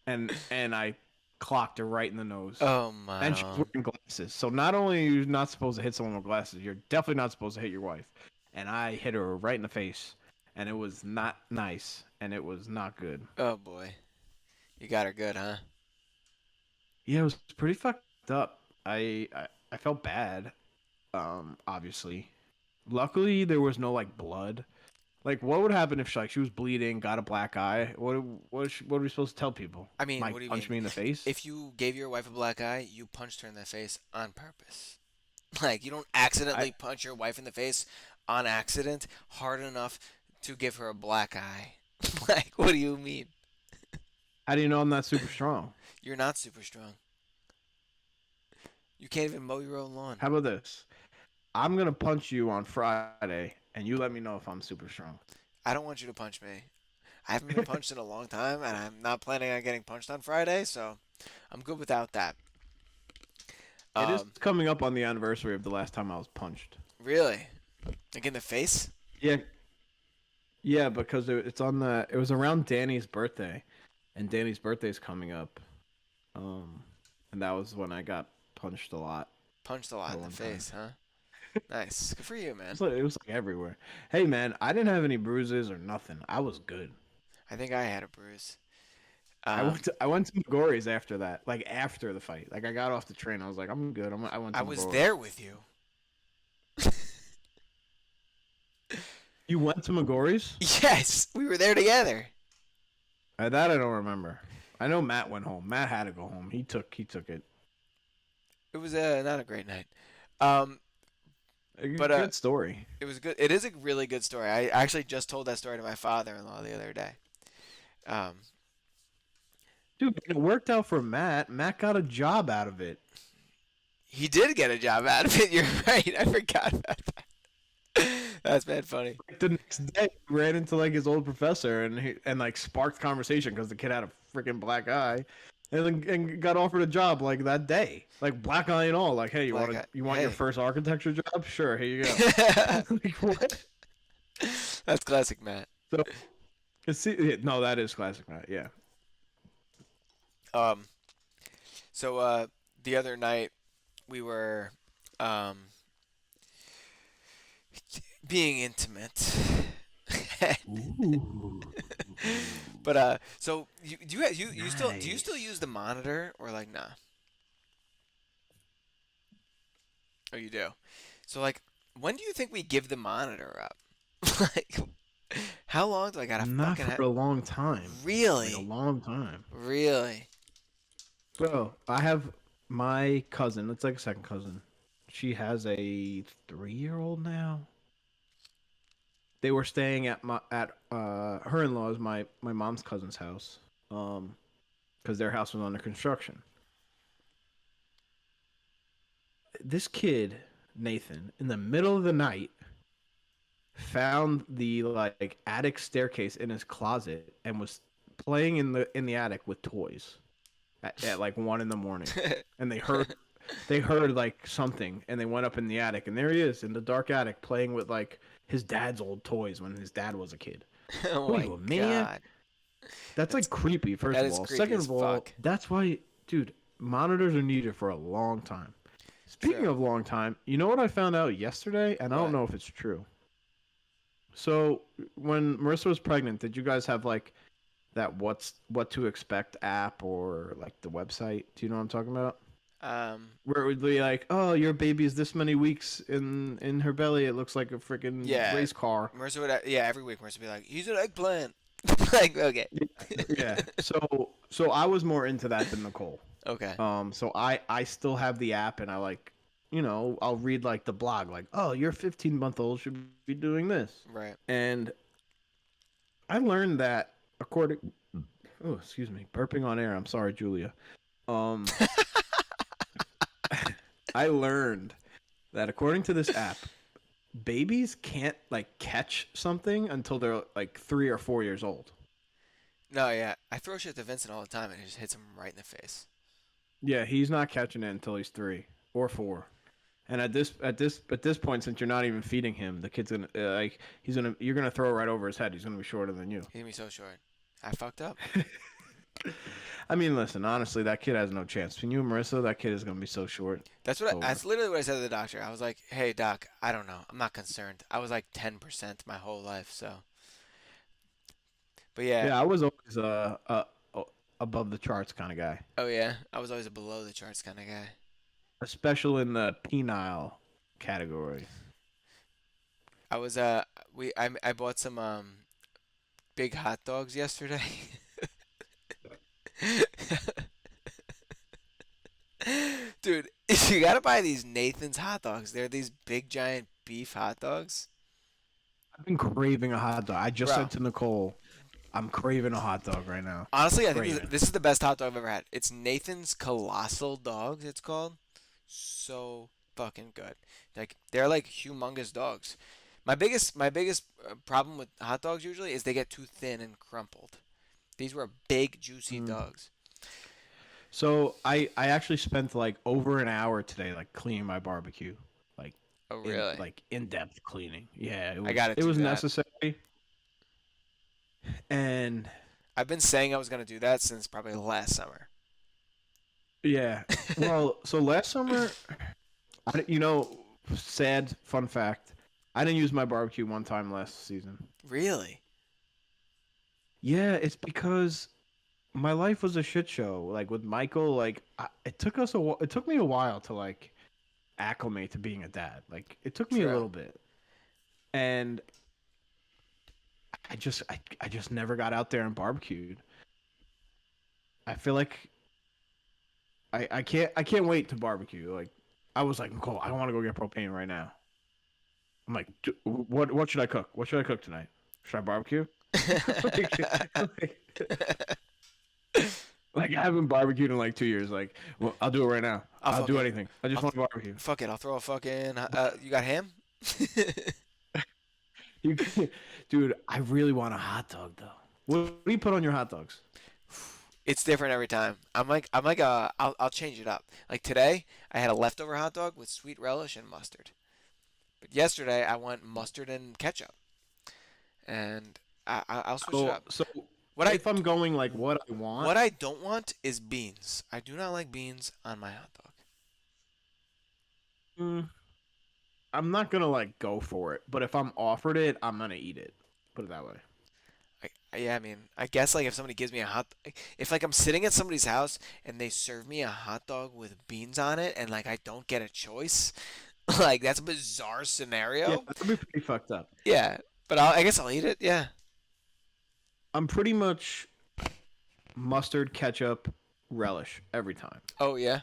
[SPEAKER 6] and I clocked her right in the nose.
[SPEAKER 5] Oh my.
[SPEAKER 6] And she's wearing glasses. So not only are you not supposed to hit someone with glasses, you're definitely not supposed to hit your wife. And I hit her right in the face, and it was not nice, and it was not good.
[SPEAKER 5] Oh boy. You got her good, huh?
[SPEAKER 6] Yeah, it was pretty fucked up. I felt bad. Obviously, luckily there was no like blood. Like, what would happen if she was bleeding, got a black eye? What are we supposed to tell people?
[SPEAKER 5] I mean,
[SPEAKER 6] Mike
[SPEAKER 5] what do you
[SPEAKER 6] punched
[SPEAKER 5] mean?
[SPEAKER 6] me in the face.
[SPEAKER 5] If you gave your wife a black eye, you punched her in the face on purpose. Like, you don't accidentally punch your wife in the face on accident hard enough to give her a black eye. Like, what do you mean?
[SPEAKER 6] How do you know I'm not super strong?
[SPEAKER 5] You're not super strong. You can't even mow your own lawn.
[SPEAKER 6] How about this? I'm gonna punch you on Friday, and you let me know if I'm super strong.
[SPEAKER 5] I don't want you to punch me. I haven't been punched in a long time, and I'm not planning on getting punched on Friday, so I'm good without that.
[SPEAKER 6] It is coming up on the anniversary of the last time I was punched.
[SPEAKER 5] Really? Like in the face?
[SPEAKER 6] Yeah. Yeah, because it's on the. It was around Danny's birthday, and Danny's birthday's coming up. And that was when I got punched a lot.
[SPEAKER 5] Punched a lot in the face, huh? Nice. Good for you, man.
[SPEAKER 6] It was like everywhere. Hey, man, I didn't have any bruises or nothing. I was good.
[SPEAKER 5] I think I had a bruise.
[SPEAKER 6] I went to McGorry's after that, like after the fight. Like I got off the train, I was like, I'm good. I
[SPEAKER 5] was there with you.
[SPEAKER 6] You went to McGorry's?
[SPEAKER 5] Yes, we were there together.
[SPEAKER 6] That I don't remember. I know Matt went home. Matt had to go home. He took it.
[SPEAKER 5] It was not a great night. But
[SPEAKER 6] good story.
[SPEAKER 5] It was good. It is a really good story. I actually just told that story to my father-in-law the other day.
[SPEAKER 6] Dude, it worked out for Matt. Matt got a job out of it.
[SPEAKER 5] He did get a job out of it. You're right. I forgot about that. That's bad funny.
[SPEAKER 6] Like, the next day, he ran into like his old professor and like sparked conversation because the kid had a freaking black eye, and got offered a job like that day, like black eye and all. Like, hey, you want your first architecture job? Sure, here you go. Like, what?
[SPEAKER 5] That's classic Matt.
[SPEAKER 6] No, that is classic Matt. Yeah.
[SPEAKER 5] So the other night we were being intimate. But so do you still use the monitor or like nah? Oh, you do. So like, when do you think we give the monitor up? Like, how long do I gotta
[SPEAKER 6] Not
[SPEAKER 5] fucking
[SPEAKER 6] for a long time.
[SPEAKER 5] Really?
[SPEAKER 6] Like a long time.
[SPEAKER 5] Really?
[SPEAKER 6] Bro, I have my cousin. It's like a second cousin. She has a 3-year-old now. They were staying at her in-laws, my mom's cousin's house, because their house was under construction. This kid, Nathan, in the middle of the night, found the like attic staircase in his closet and was playing in the attic with toys at like 1 a.m. And they heard like something, and they went up in the attic, and there he is in the dark attic playing with like his dad's old toys when his dad was a kid.
[SPEAKER 5] Oh my God.
[SPEAKER 6] That's like creepy, first of all. Second of all, that's why, dude, monitors are needed for a long time. Speaking of long time, you know what I found out yesterday? And I don't know if it's true. So when Marissa was pregnant, did you guys have like that what to expect app or like the website? Do you know what I'm talking about? Where it would be like, oh, your baby is this many weeks in her belly. It looks like a freaking race car.
[SPEAKER 5] Marissa would, every week Marissa would be like, he's an eggplant. Like, okay.
[SPEAKER 6] Yeah. So I was more into that than Nicole.
[SPEAKER 5] Okay.
[SPEAKER 6] So I still have the app, and I like, I'll read like the blog, like, oh, your 15-month-old should be doing this.
[SPEAKER 5] Right.
[SPEAKER 6] And I learned that burping on air. I'm sorry, Julia. I learned that according to this app, babies can't like catch something until they're like 3 or 4 years old.
[SPEAKER 5] No, yeah. I throw shit to Vincent all the time, and it just hits him right in the face.
[SPEAKER 6] Yeah, he's not catching it until he's 3 or 4. And at this point, since you're not even feeding him, the kid's gonna you're gonna throw it right over his head. He's gonna be shorter than you.
[SPEAKER 5] He's gonna be so short. I fucked up.
[SPEAKER 6] I mean, listen, honestly, that kid has no chance. Between you and Marissa, that kid is gonna be so short.
[SPEAKER 5] That's literally what I said to the doctor. I was like, "Hey doc, I don't know. I'm not concerned. I was like 10% my whole life, so." But yeah.
[SPEAKER 6] Yeah, I was always above the charts kind of guy,
[SPEAKER 5] Oh yeah. I was always a below the charts kind of guy.
[SPEAKER 6] especially in the penile category.
[SPEAKER 5] I was I bought some big hot dogs yesterday. Dude, you gotta buy these Nathan's hot dogs. They're these big giant beef hot dogs.
[SPEAKER 6] I've been craving a hot dog. I just
[SPEAKER 5] Bro.
[SPEAKER 6] said to Nicole, I'm craving a hot dog right now.
[SPEAKER 5] Honestly, I think
[SPEAKER 6] Craving.
[SPEAKER 5] this is the best hot dog I've ever had. It's Nathan's Colossal Dogs, it's called. So fucking good. Like they're like humongous dogs. My biggest problem with hot dogs usually is they get too thin and crumpled. These were big juicy dogs.
[SPEAKER 6] So I actually spent like over an hour today like cleaning my barbecue, like
[SPEAKER 5] Oh really?
[SPEAKER 6] in depth cleaning. Yeah,
[SPEAKER 5] I gotta
[SPEAKER 6] it
[SPEAKER 5] do
[SPEAKER 6] was
[SPEAKER 5] that.
[SPEAKER 6] necessary. And
[SPEAKER 5] I've been saying I was gonna do that since probably last summer.
[SPEAKER 6] yeah, well, so last summer, sad fun fact, I didn't use my barbecue one time last season.
[SPEAKER 5] Really?
[SPEAKER 6] Yeah, it's because my life was a shit show. Like with Michael, it took me a while to like acclimate to being a dad. Like it took me a
[SPEAKER 5] True.
[SPEAKER 6] little bit, and I just never got out there and barbecued. I feel like I can't wait to barbecue. Like I was like, Nicole, I want to go get propane right now. I'm like, what should I cook? What should I cook tonight? Should I barbecue? Like I haven't barbecued in like 2 years. Like, well, I'll do it right now. I'll do anything. I just want to barbecue.
[SPEAKER 5] Fuck it, I'll throw a fucking. You got ham?
[SPEAKER 6] You, dude, I really want a hot dog though. What do you put on your hot dogs?
[SPEAKER 5] It's different every time. I'll change it up. Like today, I had a leftover hot dog with sweet relish and mustard. But yesterday, I went mustard and ketchup. And I'll switch it up.
[SPEAKER 6] So
[SPEAKER 5] What
[SPEAKER 6] if I'm going like what I want,
[SPEAKER 5] what I don't want is beans. I do not like beans on my hot dog.
[SPEAKER 6] I'm not gonna like go for it. But if I'm offered it, I'm gonna eat it. Put it that way.
[SPEAKER 5] Yeah, I mean, I guess like if somebody gives me if like I'm sitting at somebody's house and they serve me a hot dog with beans on it and like I don't get a choice, like that's a bizarre
[SPEAKER 6] Yeah,
[SPEAKER 5] scenario.
[SPEAKER 6] that'd be pretty fucked up.
[SPEAKER 5] Yeah, but I guess I'll eat it. Yeah.
[SPEAKER 6] I'm pretty much mustard, ketchup, relish every time.
[SPEAKER 5] Oh yeah.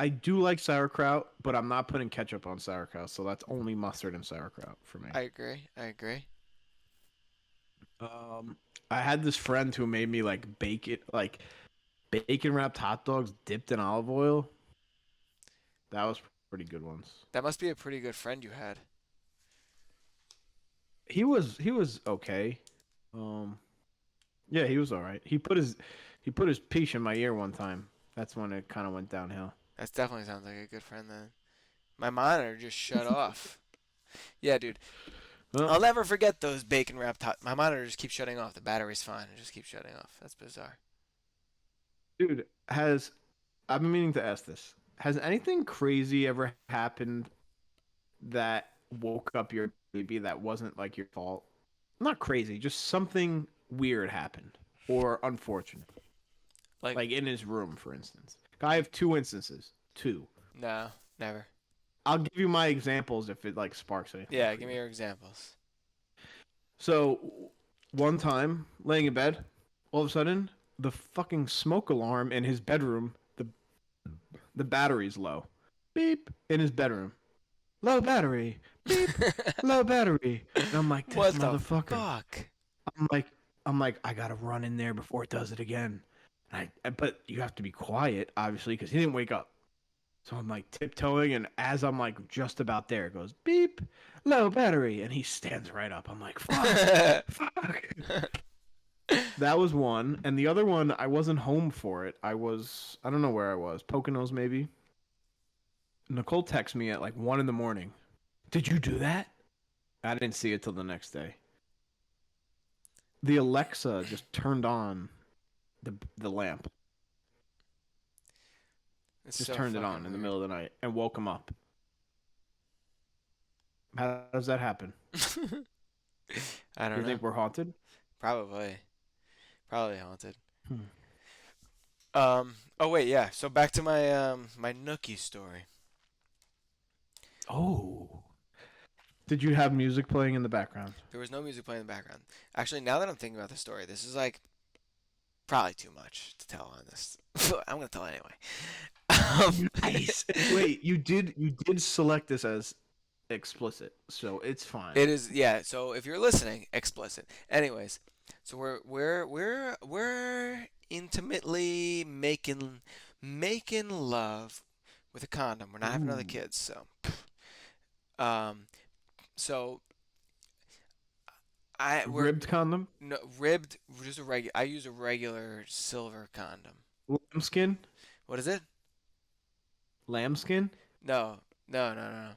[SPEAKER 6] I do like sauerkraut, but I'm not putting ketchup on sauerkraut, so that's only mustard and sauerkraut for me.
[SPEAKER 5] I agree. I agree.
[SPEAKER 6] I had this friend who made me like bacon wrapped hot dogs dipped in olive oil. That was pretty good ones.
[SPEAKER 5] That must be a pretty good friend you had.
[SPEAKER 6] He was okay. Yeah, he was all right. He put his peach in my ear one time. That's when it kind of went downhill.
[SPEAKER 5] That definitely sounds like a good friend then. My monitor just shut off. Yeah, dude.
[SPEAKER 6] Well,
[SPEAKER 5] I'll never forget those bacon wrapped hot. My monitor just keeps shutting off. The battery's fine. It just keeps shutting off. That's bizarre.
[SPEAKER 6] dude, I've been meaning to ask this. Has anything crazy ever happened that woke up your baby that wasn't like your fault? Not crazy, just something weird happened or unfortunate. Like in his room, for instance. I have 2 instances. 2.
[SPEAKER 5] No, never.
[SPEAKER 6] I'll give you my examples if it like sparks anything.
[SPEAKER 5] Yeah,
[SPEAKER 6] for
[SPEAKER 5] give
[SPEAKER 6] you.
[SPEAKER 5] me your examples.
[SPEAKER 6] So, one time, laying in bed, all of a sudden, the fucking smoke alarm in his bedroom, the battery's low. Beep in his bedroom. Low battery. Beep. Low battery. And I'm like, this
[SPEAKER 5] What the
[SPEAKER 6] motherfucker.
[SPEAKER 5] fuck?
[SPEAKER 6] I'm like, I gotta run in there before it does it again. But you have to be quiet, obviously, because he didn't wake up. So I'm like tiptoeing, and as I'm like just about there, it goes beep, low battery, and he stands right up. I'm like, fuck, fuck. That was one, and the other one I wasn't home for it. I don't know where I was. Poconos maybe. Nicole texted me at like 1 in the morning. Did you do that? I didn't see it till the next day. The Alexa just turned on the lamp.
[SPEAKER 5] It's
[SPEAKER 6] Just
[SPEAKER 5] so
[SPEAKER 6] turned it
[SPEAKER 5] fucking
[SPEAKER 6] on in the
[SPEAKER 5] weird.
[SPEAKER 6] middle of the night and woke him up. How does that happen?
[SPEAKER 5] I don't
[SPEAKER 6] You
[SPEAKER 5] know.
[SPEAKER 6] think we're haunted?
[SPEAKER 5] Probably. Probably haunted.
[SPEAKER 6] Hmm.
[SPEAKER 5] Oh wait, yeah. So back to my Nookie story.
[SPEAKER 6] Oh. Did you have music playing in the background?
[SPEAKER 5] There was no music playing in the background. Actually, now that I'm thinking about the story, this is like probably too much to tell on this. I'm gonna tell anyway.
[SPEAKER 6] Nice. Wait, you did select this as explicit, so it's fine.
[SPEAKER 5] It is, yeah. So if you're listening, explicit. Anyways, so we're intimately making love with a condom. We're not having other
[SPEAKER 6] Ooh.
[SPEAKER 5] kids, so um, so we're
[SPEAKER 6] Ribbed condom?
[SPEAKER 5] no, ribbed. Just a regular. I use a regular silver condom.
[SPEAKER 6] Lambskin?
[SPEAKER 5] What is it?
[SPEAKER 6] Lambskin?
[SPEAKER 5] No, no.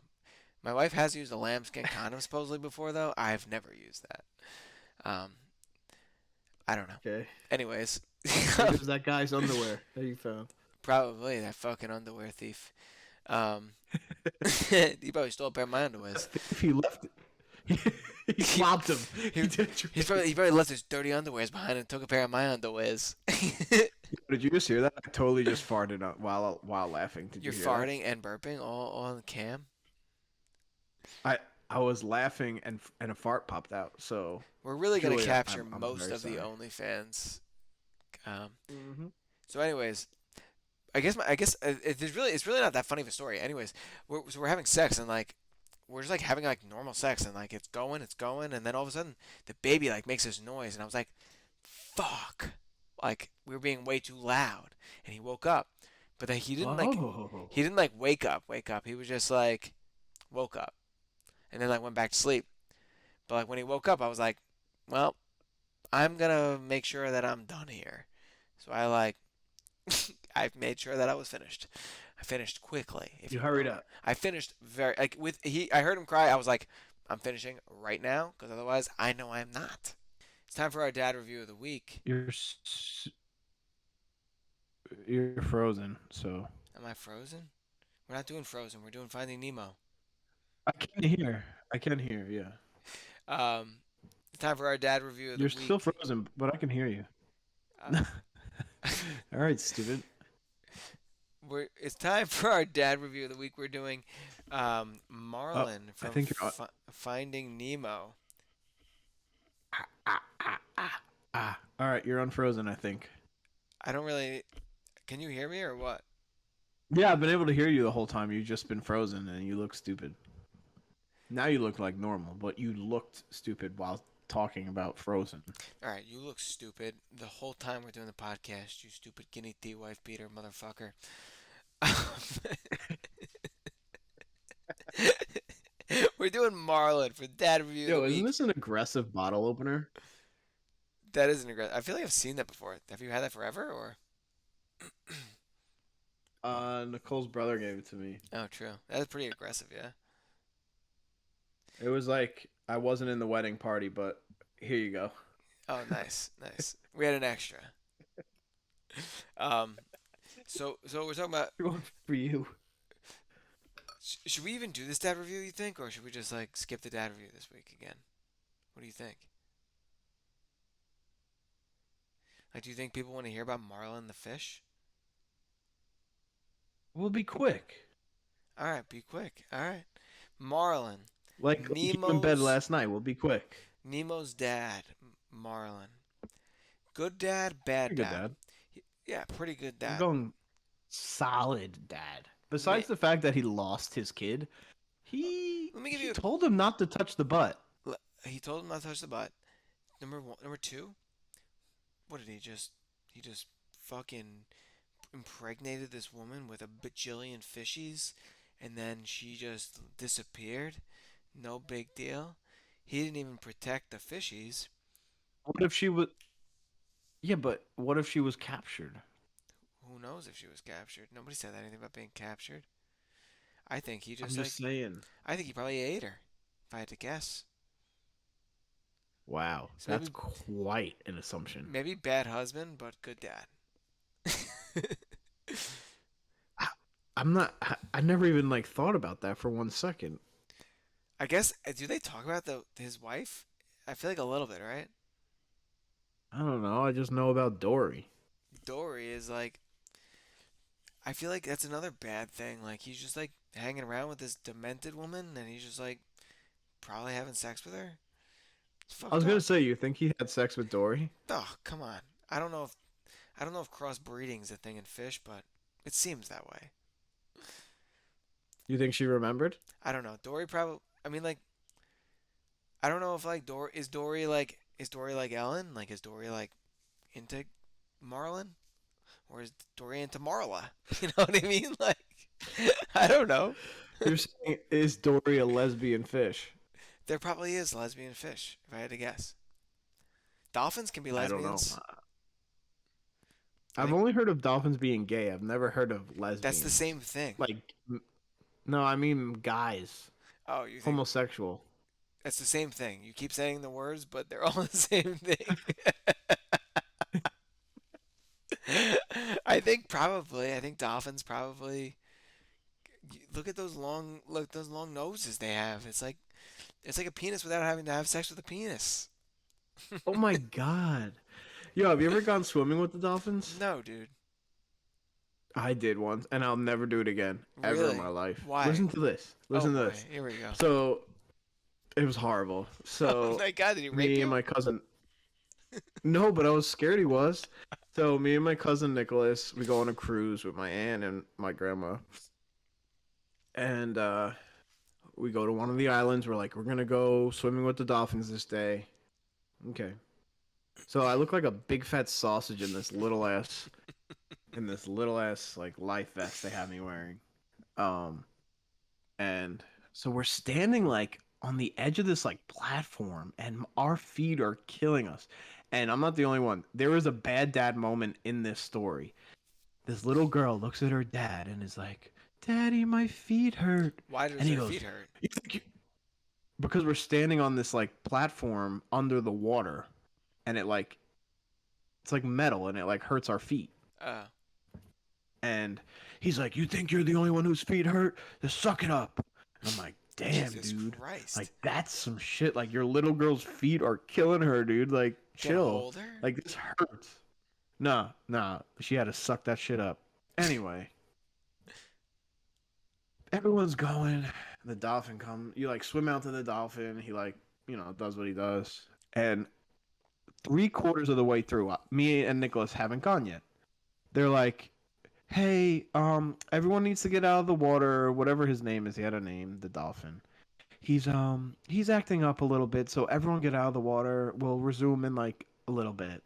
[SPEAKER 5] My wife has used a lambskin condom supposedly before, though. I've never used that. Um, I don't know.
[SPEAKER 6] Okay.
[SPEAKER 5] Anyways,
[SPEAKER 6] Maybe it was that guy's underwear that you found.
[SPEAKER 5] probably that fucking underwear thief. Um, he probably stole a pair of my underwears.
[SPEAKER 6] If he left it. He flopped him.
[SPEAKER 5] He,
[SPEAKER 6] He did.
[SPEAKER 5] he probably left his dirty underwears behind and took a pair of my underwears.
[SPEAKER 6] Did you just hear that? I totally just farted while laughing. Did you
[SPEAKER 5] You're
[SPEAKER 6] hear
[SPEAKER 5] farting and burping all on cam.
[SPEAKER 6] that? I was laughing and a fart popped out. So
[SPEAKER 5] We're really gonna
[SPEAKER 6] Julia,
[SPEAKER 5] capture
[SPEAKER 6] I'm
[SPEAKER 5] most
[SPEAKER 6] very
[SPEAKER 5] of the
[SPEAKER 6] sorry.
[SPEAKER 5] OnlyFans. Um,
[SPEAKER 6] Mm-hmm.
[SPEAKER 5] so anyways, it's really not that funny of a story. Anyways, we're having sex and like we're just like having like normal sex and like it's going, and then all of a sudden the baby like makes this noise and I was like, fuck, like we were being way too loud, and he woke up, but then
[SPEAKER 6] Oh.
[SPEAKER 5] he didn't like wake up. He was just like woke up and then like went back to sleep. But like when he woke up, I was like, well, I'm gonna make sure that I'm done here. So I like I made sure that I was finished. I finished quickly, if
[SPEAKER 6] You
[SPEAKER 5] you
[SPEAKER 6] hurried
[SPEAKER 5] will.
[SPEAKER 6] up.
[SPEAKER 5] I finished very like with he. I heard him cry. I was like, I'm finishing right now because otherwise I know I am not. It's time for our dad review of the week.
[SPEAKER 6] You're frozen. So
[SPEAKER 5] Am I frozen? We're not doing Frozen. We're doing Finding Nemo.
[SPEAKER 6] I can hear. I can hear. Yeah.
[SPEAKER 5] Um, it's time for our dad review of the
[SPEAKER 6] You're still
[SPEAKER 5] week.
[SPEAKER 6] frozen, but I can hear you.
[SPEAKER 5] Uh,
[SPEAKER 6] All right, stupid.
[SPEAKER 5] it's time for our dad review of the week. We're doing
[SPEAKER 6] Oh,
[SPEAKER 5] Marlin
[SPEAKER 6] I
[SPEAKER 5] from
[SPEAKER 6] think you're.
[SPEAKER 5] Finding Nemo.
[SPEAKER 6] All right, you're unfrozen. I think.
[SPEAKER 5] I don't really. Can you hear me or what?
[SPEAKER 6] Yeah, I've been able to hear you the whole time. You've just been frozen, and you look stupid. Now you look like normal, but you looked stupid while talking about Frozen.
[SPEAKER 5] All right, you look stupid the whole time we're doing the podcast. You stupid Guinea T wife beater motherfucker. We're doing Marlin for dad review of
[SPEAKER 6] Yo,
[SPEAKER 5] the
[SPEAKER 6] isn't
[SPEAKER 5] week.
[SPEAKER 6] this an aggressive bottle opener?
[SPEAKER 5] That isn't aggressive. I feel like I've seen that before. Have you had that forever or?
[SPEAKER 6] Nicole's brother gave it to me.
[SPEAKER 5] Oh, true. That's pretty aggressive, yeah.
[SPEAKER 6] It was like I wasn't in the wedding party, but here you go.
[SPEAKER 5] Oh, nice, nice. We had an extra. Um, so we're talking about.
[SPEAKER 6] One for you.
[SPEAKER 5] Should we even do this dad review? You think, or should we just like skip the dad review this week again? What do you think? Like, do you think people want to hear about Marlin the fish?
[SPEAKER 6] We'll be quick.
[SPEAKER 5] All right, be quick. All right, Marlin,
[SPEAKER 6] Like you in bed
[SPEAKER 5] Nemo's
[SPEAKER 6] last night. We'll be quick.
[SPEAKER 5] Nemo's dad, Marlin. Good dad, bad
[SPEAKER 6] Pretty good,
[SPEAKER 5] dad.
[SPEAKER 6] Dad.
[SPEAKER 5] Yeah, pretty good
[SPEAKER 6] You're
[SPEAKER 5] dad.
[SPEAKER 6] going solid, Dad.
[SPEAKER 5] Ma-
[SPEAKER 6] Besides the fact that he lost his kid,
[SPEAKER 5] Let me give
[SPEAKER 6] he
[SPEAKER 5] you.
[SPEAKER 6] told him not to touch the butt.
[SPEAKER 5] He told him not to touch the butt. Number one, number two. What did he just? He just fucking impregnated this woman with a bajillion fishies, and then she just disappeared. No big deal. He didn't even protect the fishies.
[SPEAKER 6] What if she was? Yeah, but what if she was captured?
[SPEAKER 5] Who knows if she was captured? Nobody said anything about being captured. I think he
[SPEAKER 6] I'm
[SPEAKER 5] just
[SPEAKER 6] just
[SPEAKER 5] like
[SPEAKER 6] saying.
[SPEAKER 5] I think he probably ate her. If I had to guess.
[SPEAKER 6] Wow,
[SPEAKER 5] So
[SPEAKER 6] that's
[SPEAKER 5] maybe
[SPEAKER 6] quite an assumption.
[SPEAKER 5] maybe bad husband, but good dad.
[SPEAKER 6] I, I'm not. I never even like thought about that for 1 second.
[SPEAKER 5] I guess do they talk about the his wife? I feel like a little bit, right?
[SPEAKER 6] I don't know. I just know about Dory.
[SPEAKER 5] Dory is like I feel like that's another bad thing. Like he's just like hanging around with this demented woman and he's just like probably having sex with her. It's
[SPEAKER 6] I was
[SPEAKER 5] fucked
[SPEAKER 6] gonna
[SPEAKER 5] up.
[SPEAKER 6] say, you think he had sex with Dory?
[SPEAKER 5] Oh, come on. I don't know if I don't know if crossbreeding's a thing in fish, but it seems that way.
[SPEAKER 6] You think she remembered?
[SPEAKER 5] I don't know. Dory probably I mean like I don't know if like Dory like Ellen? Like is Dory like into Marlin? Or is Dory into Marla? You know what I mean? Like I don't know.
[SPEAKER 6] You're saying, is Dory a lesbian fish?
[SPEAKER 5] There probably is lesbian fish, if I had to guess. Dolphins can be
[SPEAKER 6] I don't know.
[SPEAKER 5] lesbians. I
[SPEAKER 6] I've
[SPEAKER 5] think
[SPEAKER 6] only heard of dolphins being gay. I've never heard of
[SPEAKER 5] that's the
[SPEAKER 6] lesbians.
[SPEAKER 5] same thing.
[SPEAKER 6] Like, no, I mean guys,
[SPEAKER 5] Oh, you think
[SPEAKER 6] homosexual.
[SPEAKER 5] that's the same thing. You keep saying the words, but they're all the same thing. I think probably. I think dolphins probably look those long noses they have. It's like a penis without having to have sex with a penis.
[SPEAKER 6] Oh my god. Yo, have you ever gone swimming with the dolphins?
[SPEAKER 5] No, dude.
[SPEAKER 6] I did once, and I'll never do it again, ever in my
[SPEAKER 5] Really?
[SPEAKER 6] life.
[SPEAKER 5] Why?
[SPEAKER 6] Listen to this.
[SPEAKER 5] Oh
[SPEAKER 6] Listen to
[SPEAKER 5] boy,
[SPEAKER 6] this.
[SPEAKER 5] here we go.
[SPEAKER 6] So, it was horrible.
[SPEAKER 5] Oh
[SPEAKER 6] So,
[SPEAKER 5] my God, did he rape
[SPEAKER 6] me and
[SPEAKER 5] you?
[SPEAKER 6] my cousin. No, but I was scared he was. So, me and my cousin Nicholas, we go on a cruise with my aunt and my grandma. And we go to one of the islands. We're like, we're going to go swimming with the dolphins this day. Okay. So, I look like a big fat sausage in this little ass like life vest they have me wearing. Um, and so we're standing like on the edge of this like platform, and our feet are killing us. And I'm not the only one. There is a bad dad moment in this story. This little girl looks at her dad and is like, "Daddy, my feet hurt."
[SPEAKER 5] Why does
[SPEAKER 6] And he
[SPEAKER 5] her
[SPEAKER 6] goes,
[SPEAKER 5] feet hurt?
[SPEAKER 6] "You think you-" Because we're standing on this like platform under the water, and it's like metal, and it like hurts our feet.
[SPEAKER 5] Oh,
[SPEAKER 6] And he's like, "You think you're the only one whose feet hurt? Just suck it up." And I'm like, "Damn,
[SPEAKER 5] Jesus
[SPEAKER 6] dude.
[SPEAKER 5] Christ.
[SPEAKER 6] Like that's some shit. Like your little girl's feet are killing her, dude. Like
[SPEAKER 5] Can I
[SPEAKER 6] chill.
[SPEAKER 5] hold her?
[SPEAKER 6] Like this hurts." Nah, nah. She had to suck that shit up. Anyway, everyone's going. The dolphin come. You like swim out to the dolphin. He like does what he does. And 3/4 of the way through, me and Nicholas haven't gone yet. They're like, "Hey, everyone needs to get out of the water," whatever his name is. He had a name, the dolphin. He's acting up a little bit, so everyone get out of the water. We'll resume in like a little bit.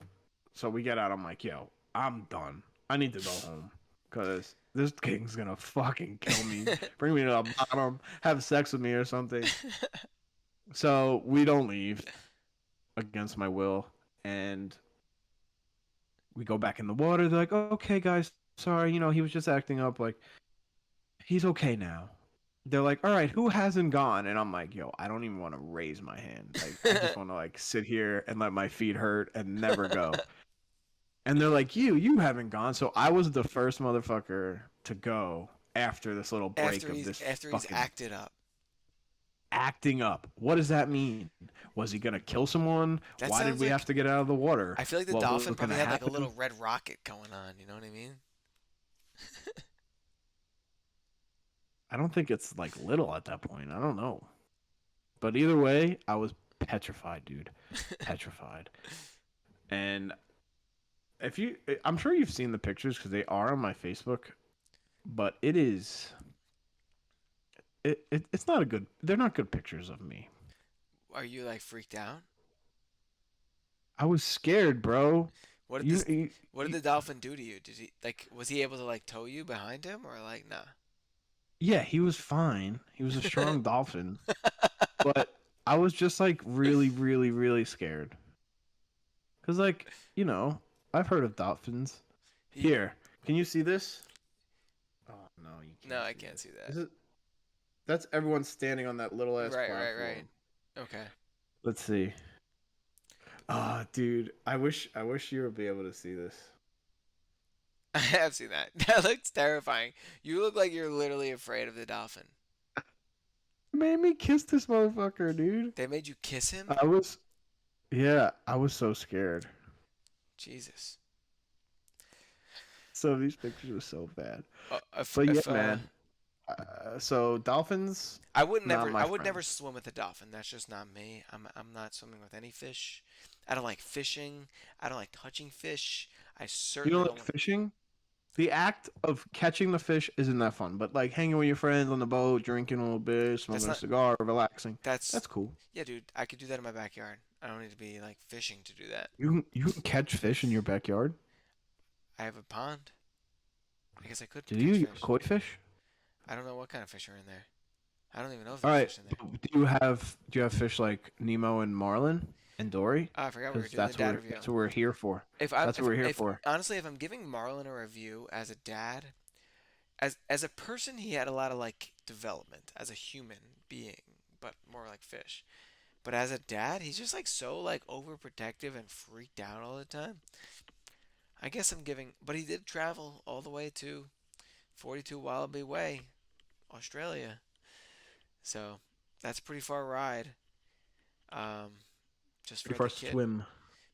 [SPEAKER 6] So we get out. I'm like, "Yo, I'm done. I need to go home because this king's gonna fucking kill me. Bring me to the bottom, have sex with me or something." So we don't leave against my will, and we go back in the water. They're like, "Oh, okay, guys, sorry, he was just acting up. Like, he's okay now." They're like, "All right, who hasn't gone?" And I'm like, "Yo, I don't even want to raise my hand. Like, I just want to like sit here and let my feet hurt and never go." And they're like, "You haven't gone." So I was the first motherfucker to go after this little break of this
[SPEAKER 5] After he's
[SPEAKER 6] fucking
[SPEAKER 5] acted up.
[SPEAKER 6] acting up. What does that mean? Was he gonna kill someone?
[SPEAKER 5] That
[SPEAKER 6] Why did
[SPEAKER 5] sounds
[SPEAKER 6] we
[SPEAKER 5] like
[SPEAKER 6] have to get out of the water?
[SPEAKER 5] I feel like the
[SPEAKER 6] What was
[SPEAKER 5] dolphin
[SPEAKER 6] gonna
[SPEAKER 5] probably had like a
[SPEAKER 6] happen?
[SPEAKER 5] little red rocket going on, you know what I mean?
[SPEAKER 6] I don't think it's like little at that point. I don't know. But either way, I was petrified, dude. Petrified. And I'm sure you've seen the pictures because they are on my Facebook, but it's not a good. They're not good pictures of me.
[SPEAKER 5] Are you like freaked out?
[SPEAKER 6] I was scared, bro.
[SPEAKER 5] What did
[SPEAKER 6] You,
[SPEAKER 5] this
[SPEAKER 6] you,
[SPEAKER 5] what did
[SPEAKER 6] you
[SPEAKER 5] the dolphin do to you? Did he like was he able to like tow you behind him or like nah?
[SPEAKER 6] yeah, he was fine. He was a strong dolphin, but I was just like really, really, really scared. Cause like I've heard of dolphins.
[SPEAKER 5] He,
[SPEAKER 6] Here, can you see this? Oh no, you
[SPEAKER 5] no,
[SPEAKER 6] can't
[SPEAKER 5] I
[SPEAKER 6] see
[SPEAKER 5] can't
[SPEAKER 6] this.
[SPEAKER 5] see that.
[SPEAKER 6] This is that's everyone standing on that little ass
[SPEAKER 5] Right, right,
[SPEAKER 6] platform.
[SPEAKER 5] right. Okay.
[SPEAKER 6] Let's see. Ah, dude, I wish you would be able to see this.
[SPEAKER 5] I have seen that. That looks terrifying. You look like you're literally afraid of the dolphin.
[SPEAKER 6] Made me kiss this motherfucker, dude.
[SPEAKER 5] They made you kiss him?
[SPEAKER 6] I was, yeah, I was so scared.
[SPEAKER 5] Jesus.
[SPEAKER 6] So these pictures are so bad.
[SPEAKER 5] If
[SPEAKER 6] But yeah,
[SPEAKER 5] if
[SPEAKER 6] man. So dolphins, not my
[SPEAKER 5] I would
[SPEAKER 6] friend.
[SPEAKER 5] never swim with a dolphin. That's just not me. I'm not swimming with any fish. I don't like fishing. I don't like touching fish. I
[SPEAKER 6] You
[SPEAKER 5] certainly
[SPEAKER 6] don't
[SPEAKER 5] don't
[SPEAKER 6] like
[SPEAKER 5] like.
[SPEAKER 6] fishing? The act of catching the fish isn't that fun, but like hanging with your friends on the boat, drinking a little bit,
[SPEAKER 5] That's
[SPEAKER 6] smoking a
[SPEAKER 5] not.
[SPEAKER 6] cigar, relaxing,
[SPEAKER 5] That's
[SPEAKER 6] that's cool.
[SPEAKER 5] yeah, dude. I could do that in my backyard. I don't need to be like fishing to do that.
[SPEAKER 6] You can catch fish in your backyard.
[SPEAKER 5] I have a pond. I guess I could
[SPEAKER 6] Do
[SPEAKER 5] catch
[SPEAKER 6] you
[SPEAKER 5] fish.
[SPEAKER 6] koi fish?
[SPEAKER 5] I don't know what kind of fish are in there. I don't even know if
[SPEAKER 6] All
[SPEAKER 5] there's
[SPEAKER 6] right.
[SPEAKER 5] fish in there.
[SPEAKER 6] Do you have fish like Nemo and Marlin and Dory?
[SPEAKER 5] Oh, I forgot we were
[SPEAKER 6] Because
[SPEAKER 5] doing the dad review.
[SPEAKER 6] that's what we're here for.
[SPEAKER 5] If I
[SPEAKER 6] That's what we're here
[SPEAKER 5] if
[SPEAKER 6] for.
[SPEAKER 5] honestly, if I'm giving Marlin a review as a dad, as a person, he had a lot of like development as a human being, but more like fish. But as a dad, he's just like so like overprotective and freaked out all the time. I guess I'm giving, but he did travel all the way to 42 Wallaby Way, Australia. So that's a pretty far ride. Um, just
[SPEAKER 6] Pretty
[SPEAKER 5] for
[SPEAKER 6] far
[SPEAKER 5] the kid.
[SPEAKER 6] swim.